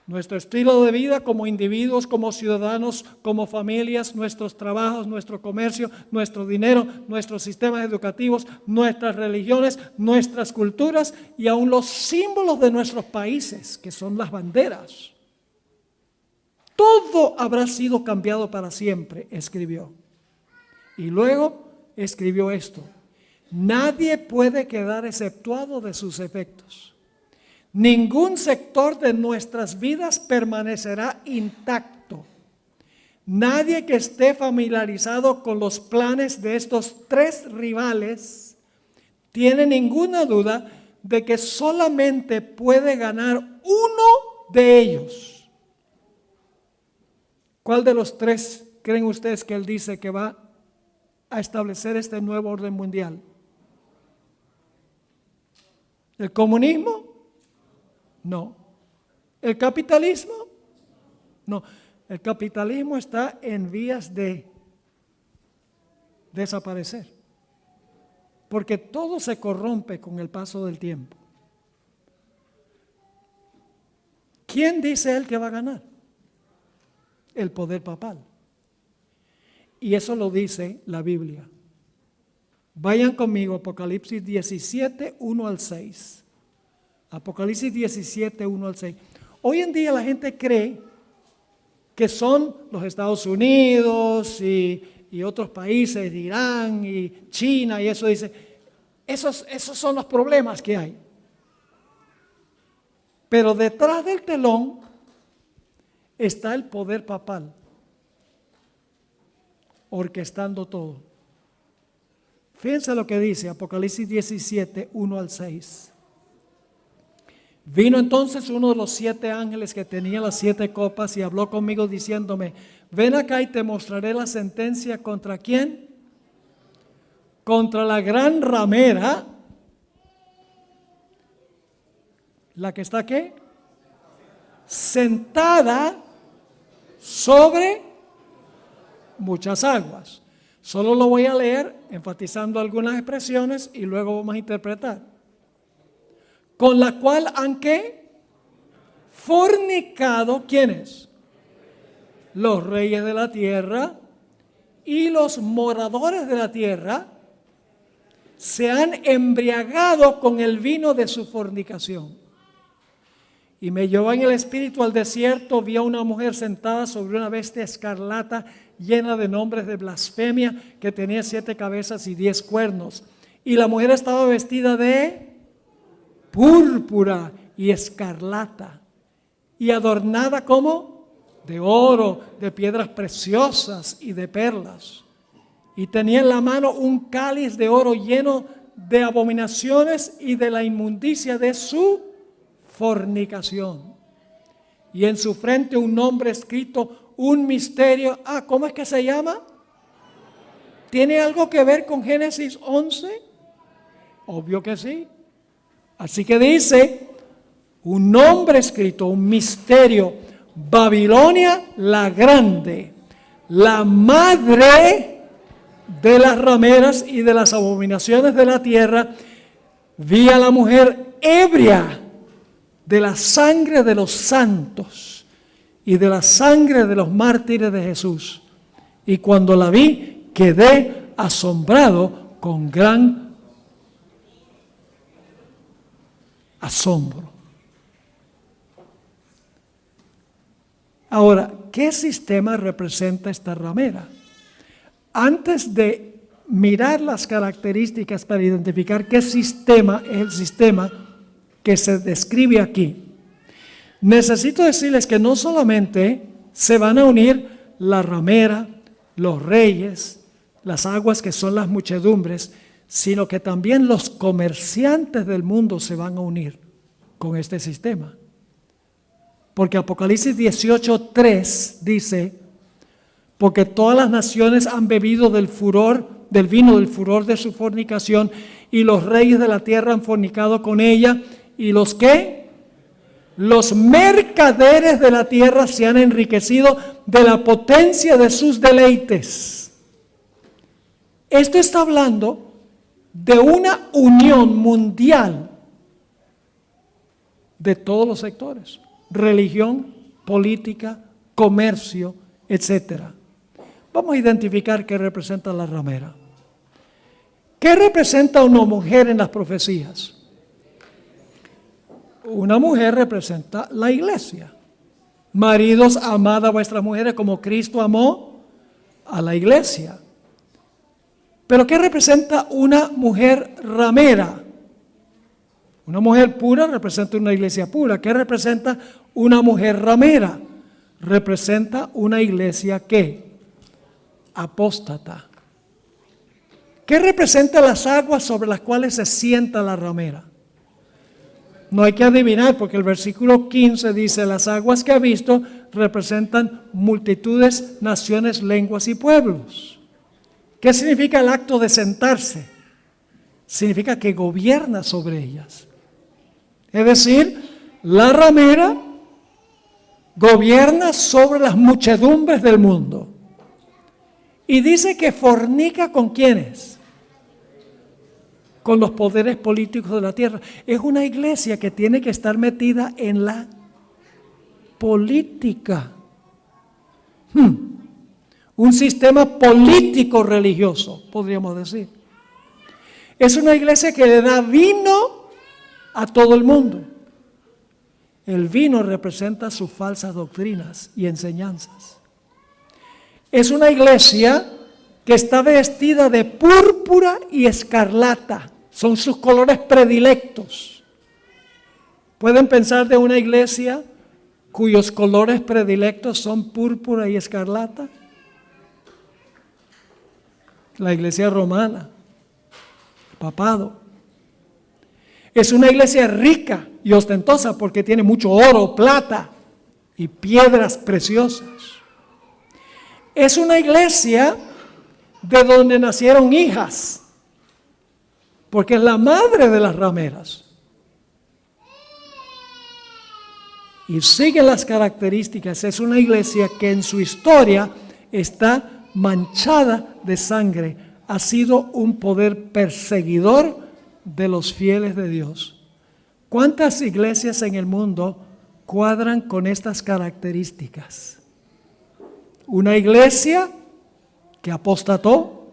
nuestro estilo de vida como individuos, como ciudadanos, como familias, nuestros trabajos, nuestro comercio, nuestro dinero, nuestros sistemas educativos, nuestras religiones, nuestras culturas y aún los símbolos de nuestros países, que son las banderas. Todo habrá sido cambiado para siempre, escribió. Y luego escribió esto: nadie puede quedar exceptuado de sus efectos. Ningún sector de nuestras vidas permanecerá intacto. Nadie que esté familiarizado con los planes de estos tres rivales tiene ninguna duda de que solamente puede ganar uno de ellos. ¿Cuál de los tres creen ustedes que él dice que va a establecer este nuevo orden mundial? ¿El comunismo? No. ¿El capitalismo? No. El capitalismo está en vías de desaparecer, porque todo se corrompe con el paso del tiempo. ¿Quién dice él que va a ganar? El poder papal. Y eso lo dice la Biblia. Vayan conmigo, Apocalipsis 17, 1 al 6. Apocalipsis 17, 1 al 6. Hoy en día la gente cree que son los Estados Unidos y otros países, Irán y China, y eso dice, esos son los problemas que hay. Pero detrás del telón está el poder papal, orquestando todo. Fíjense lo que dice Apocalipsis 17, 1 al 6. Vino entonces uno de los 7 ángeles que tenía las 7 copas y habló conmigo diciéndome, ven acá y te mostraré la sentencia contra ¿quién? Contra la gran ramera, la que está ¿qué? Sentada sobre muchas aguas. Solo lo voy a leer enfatizando algunas expresiones y luego vamos a interpretar. Con la cual han ¿qué? Fornicado, ¿quiénes? Los reyes de la tierra y los moradores de la tierra se han embriagado con el vino de su fornicación. Y me llevó en el espíritu al desierto, vi a una mujer sentada sobre una bestia escarlata llena de nombres de blasfemia, que tenía 7 cabezas y 10 cuernos. Y la mujer estaba vestida de púrpura y escarlata, y adornada como de oro, de piedras preciosas y de perlas. Y tenía en la mano un cáliz de oro lleno de abominaciones y de la inmundicia de su fornicación. Y en su frente un nombre escrito, un misterio. ¿Cómo es que se llama? ¿Tiene algo que ver con Génesis 11? Obvio que sí. Así que dice, un nombre escrito, un misterio, Babilonia la grande, la madre de las rameras y de las abominaciones de la tierra. Vi a la mujer ebria de la sangre de los santos y de la sangre de los mártires de Jesús. Y cuando la vi, quedé asombrado con gran asombro. Ahora, ¿qué sistema representa esta ramera? Antes de mirar las características para identificar qué sistema es el sistema que se describe aquí, necesito decirles que no solamente se van a unir la ramera, los reyes, las aguas que son las muchedumbres, sino que también los comerciantes del mundo se van a unir con este sistema. Porque Apocalipsis 18:3 dice, porque todas las naciones han bebido del vino del furor de su fornicación, y los reyes de la tierra han fornicado con ella, y los ¿qué? Los mercaderes de la tierra se han enriquecido de la potencia de sus deleites. Esto está hablando de una unión mundial de todos los sectores: religión, política, comercio, etcétera. Vamos a identificar qué representa la ramera. ¿Qué representa una mujer en las profecías? Una mujer representa la iglesia. Maridos, amad a vuestras mujeres como Cristo amó a la iglesia. Pero ¿qué representa una mujer ramera? Una mujer pura representa una iglesia pura. ¿Qué representa una mujer ramera? Representa una iglesia ¿qué? Apóstata. ¿Qué representa las aguas sobre las cuales se sienta la ramera? No hay que adivinar, porque el versículo 15 dice: las aguas que ha visto representan multitudes, naciones, lenguas y pueblos. ¿Qué significa el acto de sentarse? Significa que gobierna sobre ellas. Es decir, la ramera gobierna sobre las muchedumbres del mundo. Y dice que fornica ¿con quiénes? Con los poderes políticos de la tierra. Es una iglesia que tiene que estar metida en la política. Un sistema político religioso, podríamos decir. Es una iglesia que le da vino a todo el mundo. El vino representa sus falsas doctrinas y enseñanzas. Es una iglesia que está vestida de púrpura y escarlata. Son sus colores predilectos. ¿Pueden pensar de una iglesia cuyos colores predilectos son púrpura y escarlata? La iglesia romana, el papado. Es una iglesia rica y ostentosa porque tiene mucho oro, plata y piedras preciosas. Es una iglesia de donde nacieron hijas, porque es la madre de las rameras. Y sigue las características. Es una iglesia que en su historia está manchada de sangre. Ha sido un poder perseguidor de los fieles de Dios. ¿Cuántas iglesias en el mundo cuadran con estas características? Una iglesia que apostató,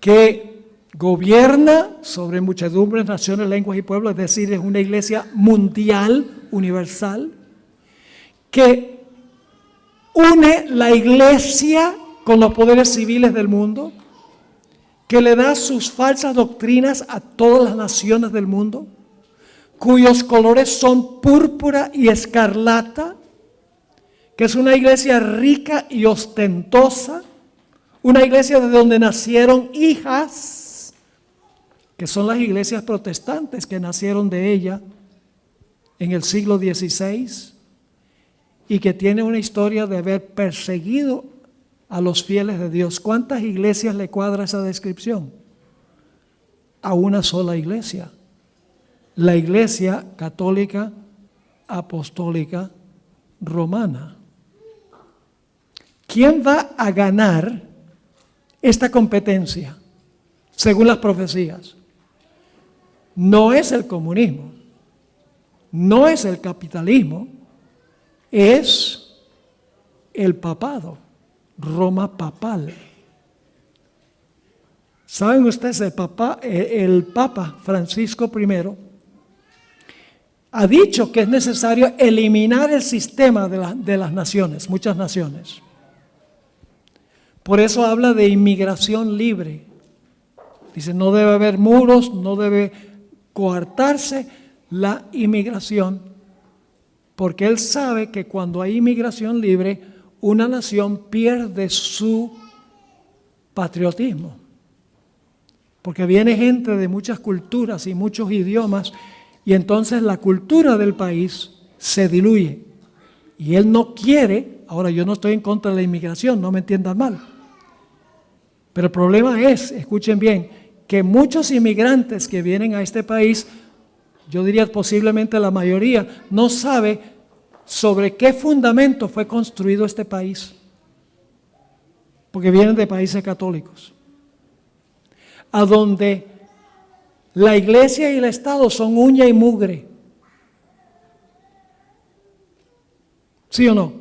que gobierna sobre muchedumbres, naciones, lenguas y pueblos, es decir, es una iglesia mundial, universal, que une la iglesia con los poderes civiles del mundo, que le da sus falsas doctrinas a todas las naciones del mundo, cuyos colores son púrpura y escarlata, que es una iglesia rica y ostentosa, una iglesia de donde nacieron hijas, que son las iglesias protestantes que nacieron de ella en el siglo XVI y que tiene una historia de haber perseguido a los fieles de Dios. ¿Cuántas iglesias le cuadra esa descripción? A una sola iglesia, la Iglesia Católica Apostólica Romana. ¿Quién va a ganar esta competencia según las profecías? No es el comunismo, no es el capitalismo, es el papado, Roma papal. ¿Saben ustedes? El Papa Francisco I ha dicho que es necesario eliminar el sistema de las naciones, muchas naciones. Por eso habla de inmigración libre. Dice, no debe haber muros, no debe coartarse la inmigración, porque él sabe que cuando hay inmigración libre, una nación pierde su patriotismo. Porque viene gente de muchas culturas y muchos idiomas, y entonces la cultura del país se diluye. Y él no quiere Ahora, yo no estoy en contra de la inmigración, no me entiendan mal. Pero el problema es, escuchen bien, que muchos inmigrantes que vienen a este país, yo diría posiblemente la mayoría, no sabe sobre qué fundamento fue construido este país. Porque vienen de países católicos, a donde la iglesia y el Estado son uña y mugre. ¿Sí o no?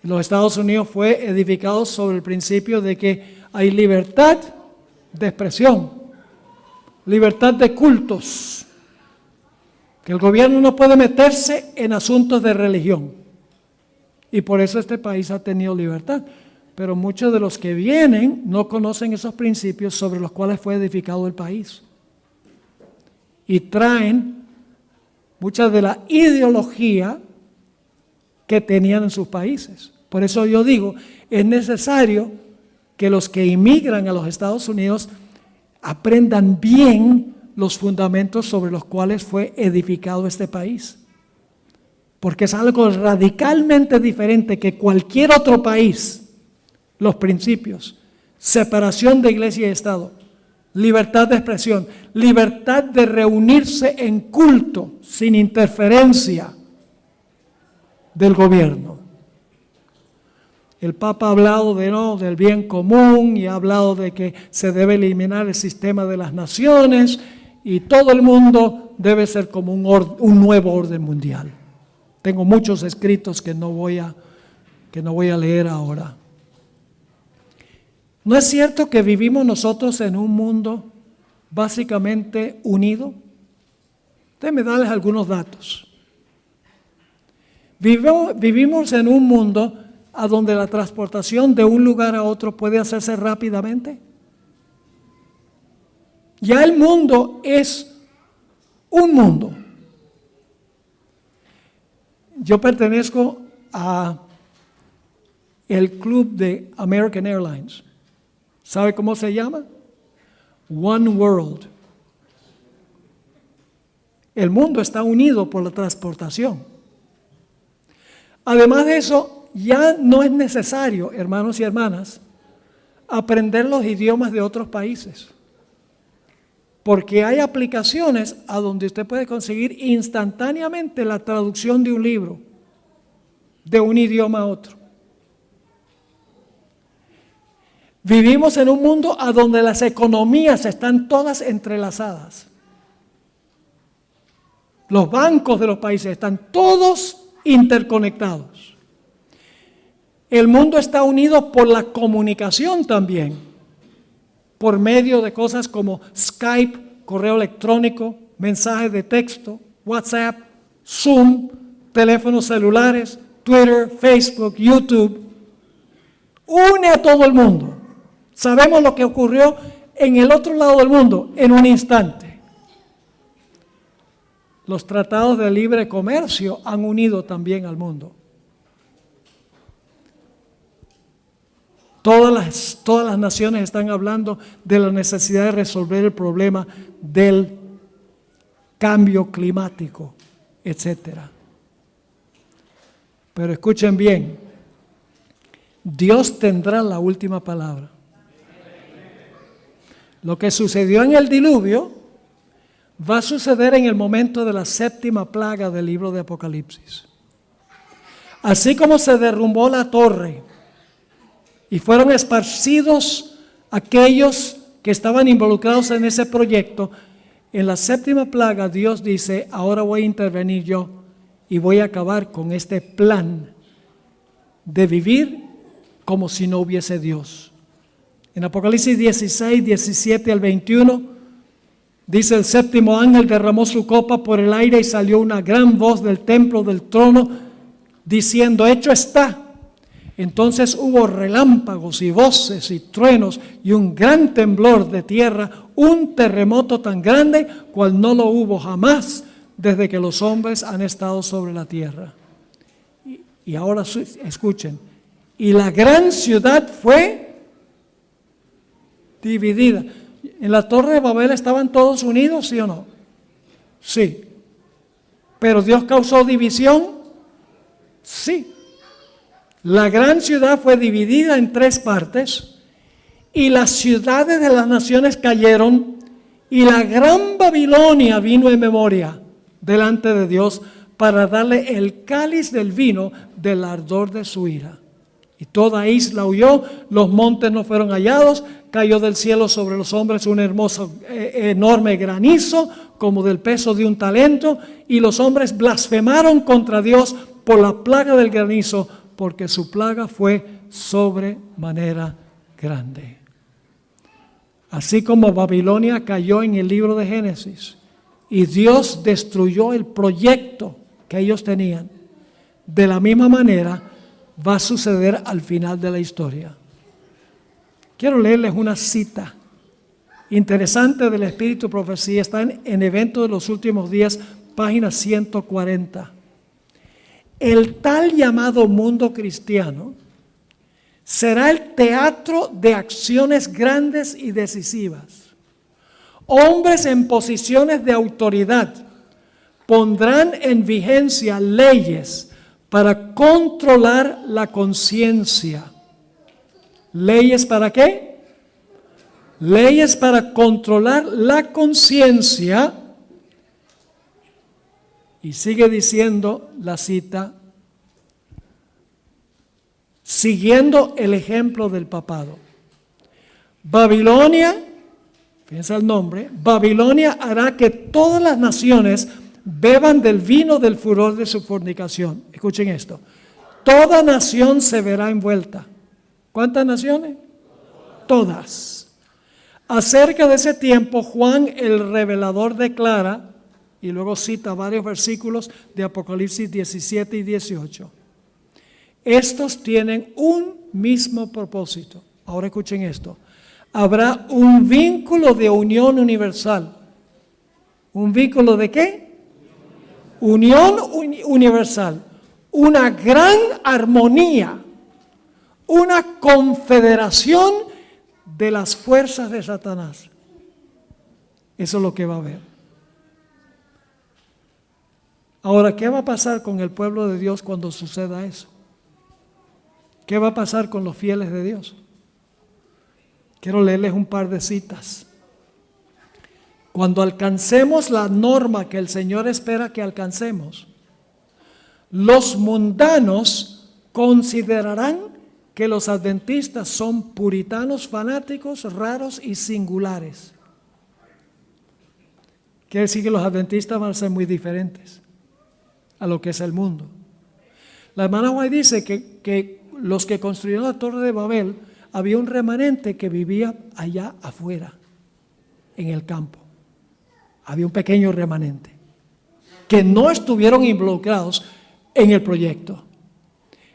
Los Estados Unidos fue edificado sobre el principio de que hay libertad de expresión, libertad de cultos, que el gobierno no puede meterse en asuntos de religión. Y por eso este país ha tenido libertad. Pero muchos de los que vienen no conocen esos principios sobre los cuales fue edificado el país. Y traen mucha de la ideología que tenían en sus países. Por eso yo digo, es necesario que los que inmigran a los Estados Unidos aprendan bien los fundamentos sobre los cuales fue edificado este país. Porque es algo radicalmente diferente que cualquier otro país. Los principios: separación de iglesia y Estado, libertad de expresión, libertad de reunirse en culto sin interferencia del gobierno. El Papa ha hablado del bien común y ha hablado de que se debe eliminar el sistema de las naciones y todo el mundo debe ser como un nuevo orden mundial. Tengo muchos escritos que no voy a leer ahora. ¿No es cierto que vivimos nosotros en un mundo básicamente unido? Déjenme darles algunos datos. Vivimos en un mundo a donde la transportación de un lugar a otro puede hacerse rápidamente. Ya el mundo es un mundo. Yo pertenezco a el club de American Airlines. ¿Sabe cómo se llama? One World. El mundo está unido por la transportación. Además de eso, ya no es necesario, hermanos y hermanas, aprender los idiomas de otros países. Porque hay aplicaciones a donde usted puede conseguir instantáneamente la traducción de un libro, de un idioma a otro. Vivimos en un mundo a donde las economías están todas entrelazadas. Los bancos de los países están todos interconectados. El mundo está unido por la comunicación también, por medio de cosas como Skype, correo electrónico, mensajes de texto, WhatsApp, Zoom, teléfonos celulares, Twitter, Facebook, YouTube. Une a todo el mundo. Sabemos lo que ocurrió en el otro lado del mundo en un instante. Los tratados de libre comercio han unido también al mundo. Todas las naciones están hablando de la necesidad de resolver el problema del cambio climático, etc. Pero escuchen bien, Dios tendrá la última palabra. Lo que sucedió en el diluvio va a suceder en el momento de la séptima plaga del libro de Apocalipsis. Así como se derrumbó la torre y fueron esparcidos aquellos que estaban involucrados en ese proyecto, en la séptima plaga Dios dice: ahora voy a intervenir yo y voy a acabar con este plan de vivir como si no hubiese Dios. En Apocalipsis 16, 17 al 21, dice: el séptimo ángel derramó su copa por el aire y salió una gran voz del templo del trono diciendo: hecho está. Entonces hubo relámpagos y voces y truenos y un gran temblor de tierra, un terremoto tan grande cual no lo hubo jamás desde que los hombres han estado sobre la tierra. Y ahora escuchen, y la gran ciudad fue dividida. ¿En la Torre de Babel estaban todos unidos, sí o no? Sí. ¿Pero Dios causó división? Sí. La gran ciudad fue dividida en 3 partes y las ciudades de las naciones cayeron y la gran Babilonia vino en memoria delante de Dios para darle el cáliz del vino del ardor de su ira. Y toda isla huyó, los montes no fueron hallados, cayó del cielo sobre los hombres un hermoso, enorme granizo, como del peso de un talento, y los hombres blasfemaron contra Dios por la plaga del granizo, porque su plaga fue sobremanera grande. Así como Babilonia cayó en el libro de Génesis, y Dios destruyó el proyecto que ellos tenían, de la misma manera va a suceder al final de la historia. Quiero leerles una cita interesante del Espíritu de Profecía. Está en Eventos de los Últimos Días, página 140. El tal llamado mundo cristiano será el teatro de acciones grandes y decisivas. Hombres en posiciones de autoridad pondrán en vigencia leyes para controlar la conciencia. ¿Leyes para qué? Leyes para controlar la conciencia. Y sigue diciendo la cita, siguiendo el ejemplo del papado. Babilonia, piensa el nombre, Babilonia hará que todas las naciones beban del vino del furor de su fornicación. Escuchen esto. Toda nación se verá envuelta. ¿Cuántas naciones? Todas. Acerca de ese tiempo, Juan el revelador declara, y luego cita varios versículos de Apocalipsis 17 y 18. Estos tienen un mismo propósito. Ahora escuchen esto. Habrá un vínculo de unión universal. ¿Un vínculo de qué? Unión universal, una gran armonía, una confederación de las fuerzas de Satanás. Eso es lo que va a haber. Ahora, ¿qué va a pasar con el pueblo de Dios cuando suceda eso? ¿Qué va a pasar con los fieles de Dios? Quiero leerles un par de citas. Cuando alcancemos la norma que el Señor espera que alcancemos, los mundanos considerarán que los adventistas son puritanos, fanáticos, raros y singulares. Quiere decir que los adventistas van a ser muy diferentes a lo que es el mundo. La hermana White dice que los que construyeron la Torre de Babel, había un remanente que vivía allá afuera, en el campo. Había un pequeño remanente que no estuvieron involucrados en el proyecto.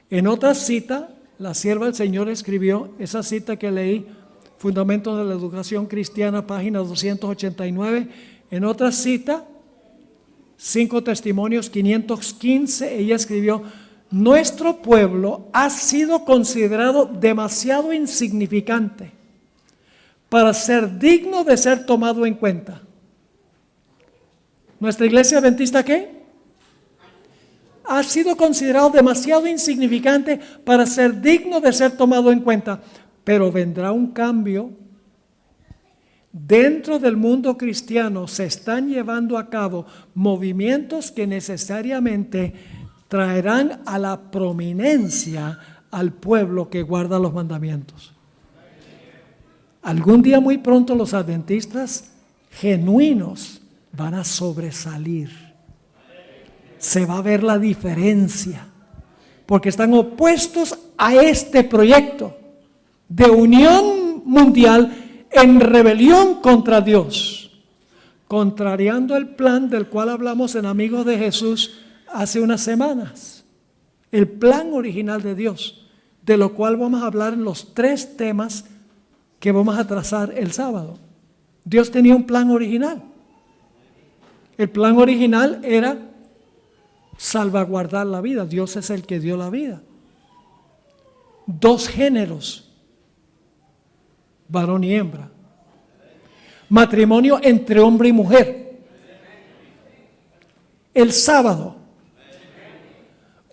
En otra cita, la sierva del Señor escribió, esa cita que leí, Fundamentos de la Educación Cristiana, página 289. En otra cita, 5 Testimonios 515, ella escribió, nuestro pueblo ha sido considerado demasiado insignificante para ser digno de ser tomado en cuenta. ¿Nuestra iglesia adventista qué? Ha sido considerado demasiado insignificante para ser digno de ser tomado en cuenta. Pero vendrá un cambio. Dentro del mundo cristiano se están llevando a cabo movimientos que necesariamente traerán a la prominencia al pueblo que guarda los mandamientos. Algún día muy pronto los adventistas genuinos van a sobresalir. Se va a ver la diferencia, porque están opuestos a este proyecto de unión mundial en rebelión contra Dios, contrariando el plan del cual hablamos en Amigos de Jesús hace unas semanas, el plan original de Dios, de lo cual vamos a hablar en los 3 temas que vamos a trazar el sábado. Dios tenía un plan original. El plan original era salvaguardar la vida. Dios es el que dio la vida. 2 géneros, varón y hembra. Matrimonio entre hombre y mujer. El sábado,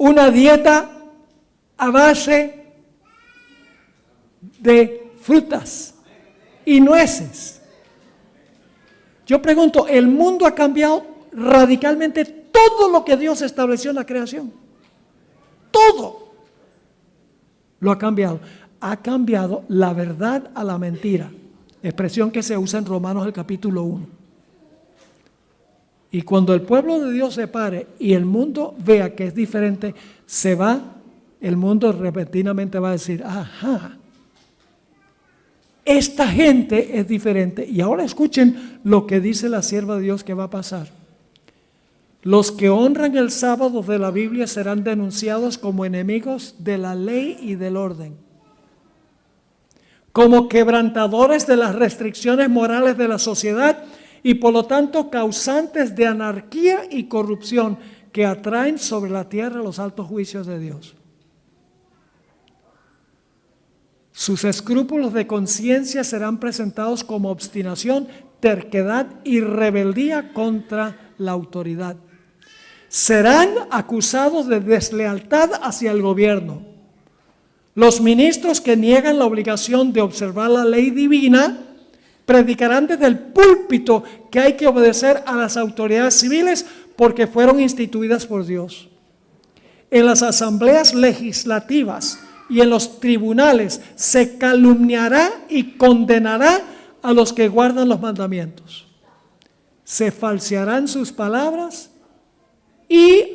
una dieta a base de frutas y nueces. Yo pregunto, el mundo ha cambiado radicalmente todo lo que Dios estableció en la creación. Todo lo ha cambiado. Ha cambiado la verdad a la mentira. Expresión que se usa en Romanos el capítulo 1. Y cuando el pueblo de Dios se pare y el mundo vea que es diferente, el mundo repentinamente va a decir, ajá, esta gente es diferente. Y ahora escuchen lo que dice la sierva de Dios que va a pasar. Los que honran el sábado de la Biblia serán denunciados como enemigos de la ley y del orden, como quebrantadores de las restricciones morales de la sociedad y por lo tanto causantes de anarquía y corrupción que atraen sobre la tierra los altos juicios de Dios. Sus escrúpulos de conciencia serán presentados como obstinación, terquedad y rebeldía contra la autoridad. Serán acusados de deslealtad hacia el gobierno. Los ministros que niegan la obligación de observar la ley divina predicarán desde el púlpito que hay que obedecer a las autoridades civiles porque fueron instituidas por Dios. En las asambleas legislativas y en los tribunales se calumniará y condenará a los que guardan los mandamientos. Se falsearán sus palabras y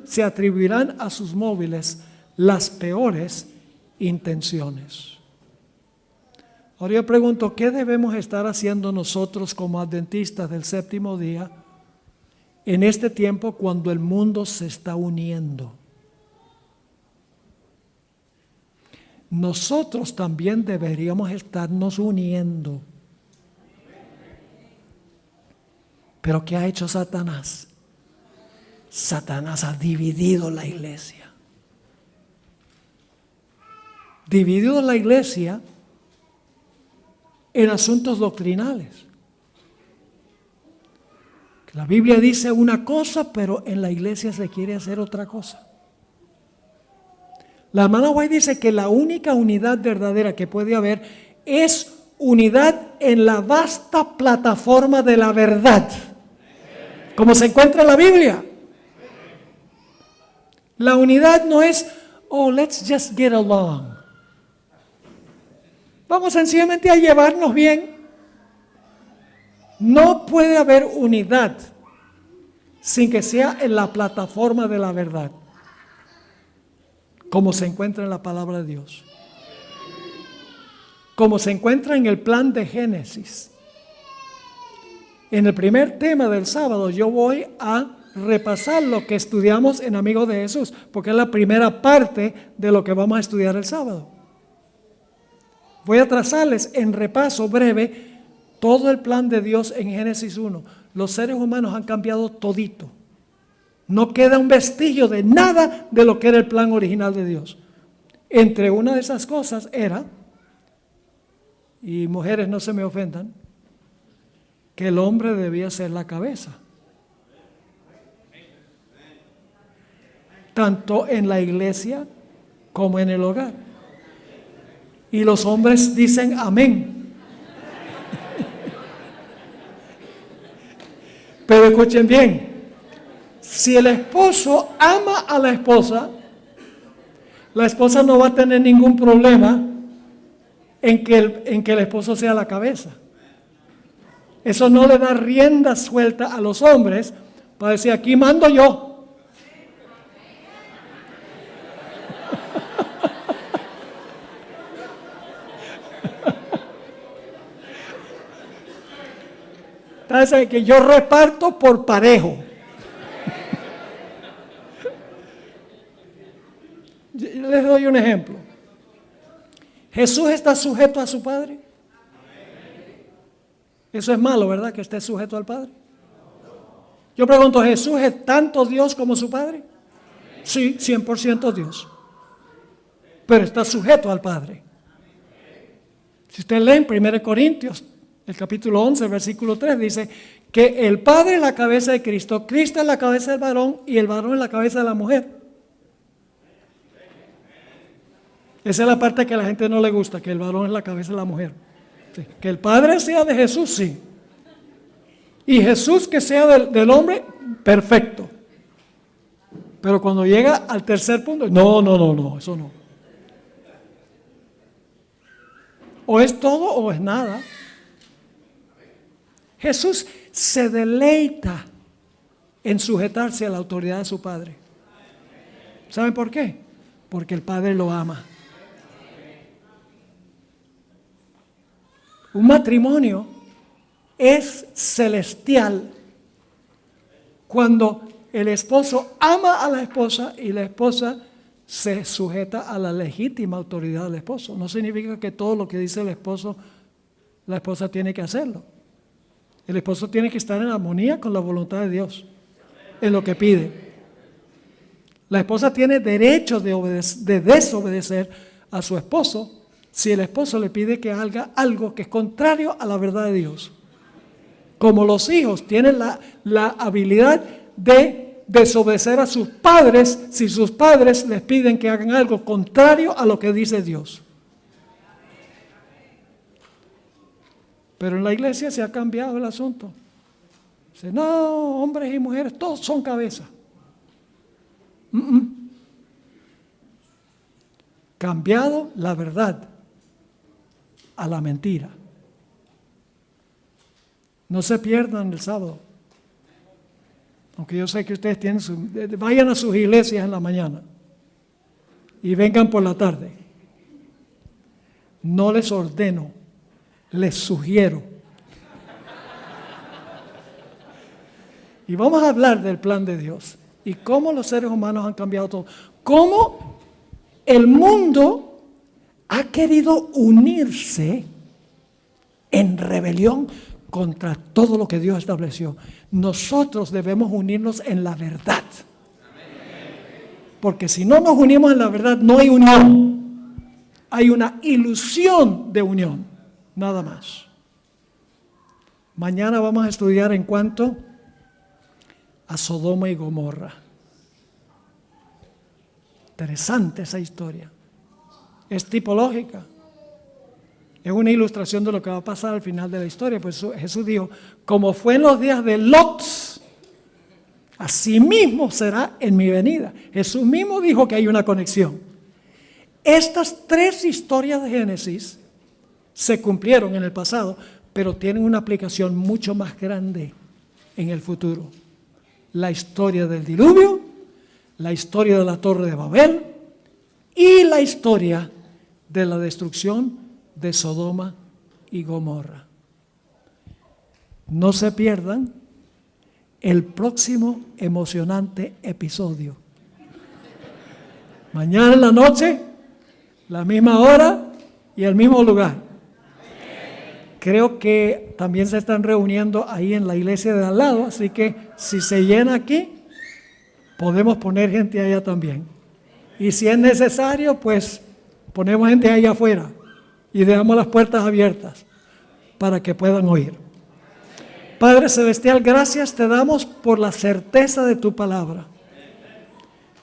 se atribuirán a sus móviles las peores intenciones. Ahora yo pregunto, ¿qué debemos estar haciendo nosotros como adventistas del séptimo día en este tiempo cuando el mundo se está uniendo? Nosotros también deberíamos estarnos uniendo. ¿Pero qué ha hecho Satanás? Satanás ha dividido la iglesia. Dividido la iglesia en asuntos doctrinales. La Biblia dice una cosa, pero en la iglesia se quiere hacer otra cosa. La hermana White dice que la única unidad verdadera que puede haber es unidad en la vasta plataforma de la verdad, como se encuentra en la Biblia. La unidad no es, oh, let's just get along. Vamos sencillamente a llevarnos bien. No puede haber unidad sin que sea en la plataforma de la verdad, como se encuentra en la palabra de Dios, como se encuentra en el plan de Génesis. En el primer tema del sábado yo voy a repasar lo que estudiamos en Amigos de Jesús, porque es la primera parte de lo que vamos a estudiar el sábado. Voy a trazarles en repaso breve todo el plan de Dios en Génesis 1. Los seres humanos han cambiado todito. No queda un vestigio de nada de lo que era el plan original de Dios. Entre una de esas cosas era, y mujeres no se me ofendan, que el hombre debía ser la cabeza. Tanto en la iglesia como en el hogar. Y los hombres dicen amén. Pero escuchen bien, si el esposo ama a la esposa no va a tener ningún problema en que el esposo sea la cabeza. Eso no le da rienda suelta a los hombres para decir, aquí mando yo. Entonces, que yo reparto por parejo. Les doy un ejemplo. Jesús está sujeto a su Padre. Eso es malo, ¿verdad? Que esté sujeto al Padre. Yo pregunto, ¿Jesús es tanto Dios como su Padre? Sí, 100% Dios. Pero está sujeto al Padre. Si usted lee en 1 Corintios, el capítulo 11, versículo 3, dice que el Padre es la cabeza de Cristo, Cristo es la cabeza del varón y el varón es la cabeza de la mujer. Esa es la parte que a la gente no le gusta, que el varón es la cabeza de la mujer. Sí. Que el Padre sea de Jesús, sí. Y Jesús que sea del hombre, perfecto. Pero cuando llega al tercer punto, no, eso no. O es todo o es nada. Jesús se deleita en sujetarse a la autoridad de su Padre. ¿Saben por qué? Porque el Padre lo ama. Un matrimonio es celestial cuando el esposo ama a la esposa y la esposa se sujeta a la legítima autoridad del esposo. No significa que todo lo que dice el esposo, la esposa tiene que hacerlo. El esposo tiene que estar en armonía con la voluntad de Dios, en lo que pide. La esposa tiene derecho de desobedecer a su esposo si el esposo le pide que haga algo que es contrario a la verdad de Dios. Como los hijos tienen la habilidad de desobedecer a sus padres si sus padres les piden que hagan algo contrario a lo que dice Dios. Pero en la iglesia se ha cambiado el asunto. Dice, no, hombres y mujeres, todos son cabeza. Cambiado la verdad a la mentira. No se pierdan el sábado. Aunque yo sé que ustedes tienen vayan a sus iglesias en la mañana y vengan por la tarde. No les ordeno, les sugiero. Y vamos a hablar del plan de Dios y cómo los seres humanos han cambiado todo. Cómo el mundo ha querido unirse en rebelión contra todo lo que Dios estableció. Nosotros debemos unirnos en la verdad. Porque si no nos unimos en la verdad, no hay unión. Hay una ilusión de unión, nada más. Mañana vamos a estudiar en cuanto a Sodoma y Gomorra. Interesante esa historia. Es tipológica. Es una ilustración de lo que va a pasar al final de la historia. Pues Jesús dijo, como fue en los días de Lot, así mismo será en mi venida. Jesús mismo dijo que hay una conexión. Estas tres historias de Génesis se cumplieron en el pasado, pero tienen una aplicación mucho más grande en el futuro. La historia del diluvio, la historia de la Torre de Babel y la historia de la destrucción de Sodoma y Gomorra. No se pierdan el próximo emocionante episodio. Mañana en la noche, la misma hora y el mismo lugar. Creo que también se están reuniendo ahí en la iglesia de al lado, así que si se llena aquí, podemos poner gente allá también. Y si es necesario, pues ponemos gente allá afuera y dejamos las puertas abiertas para que puedan oír. Padre Celestial, gracias te damos por la certeza de tu palabra.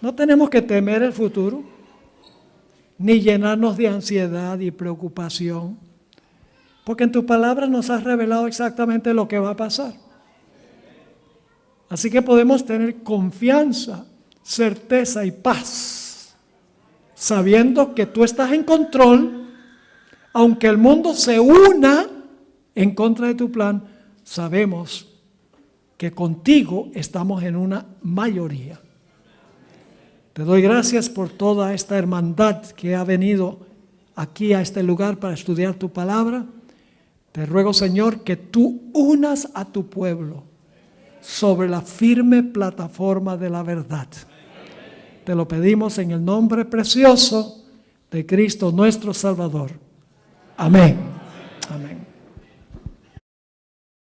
No tenemos que temer el futuro, ni llenarnos de ansiedad y preocupación, porque en tu palabra nos has revelado exactamente lo que va a pasar. Así que podemos tener confianza, certeza y paz, sabiendo que tú estás en control. Aunque el mundo se una en contra de tu plan, sabemos que contigo estamos en una mayoría. Te doy gracias por toda esta hermandad que ha venido aquí a este lugar para estudiar tu palabra. Te ruego, Señor, que tú unas a tu pueblo sobre la firme plataforma de la verdad. Te lo pedimos en el nombre precioso de Cristo nuestro Salvador. Amén. Amén.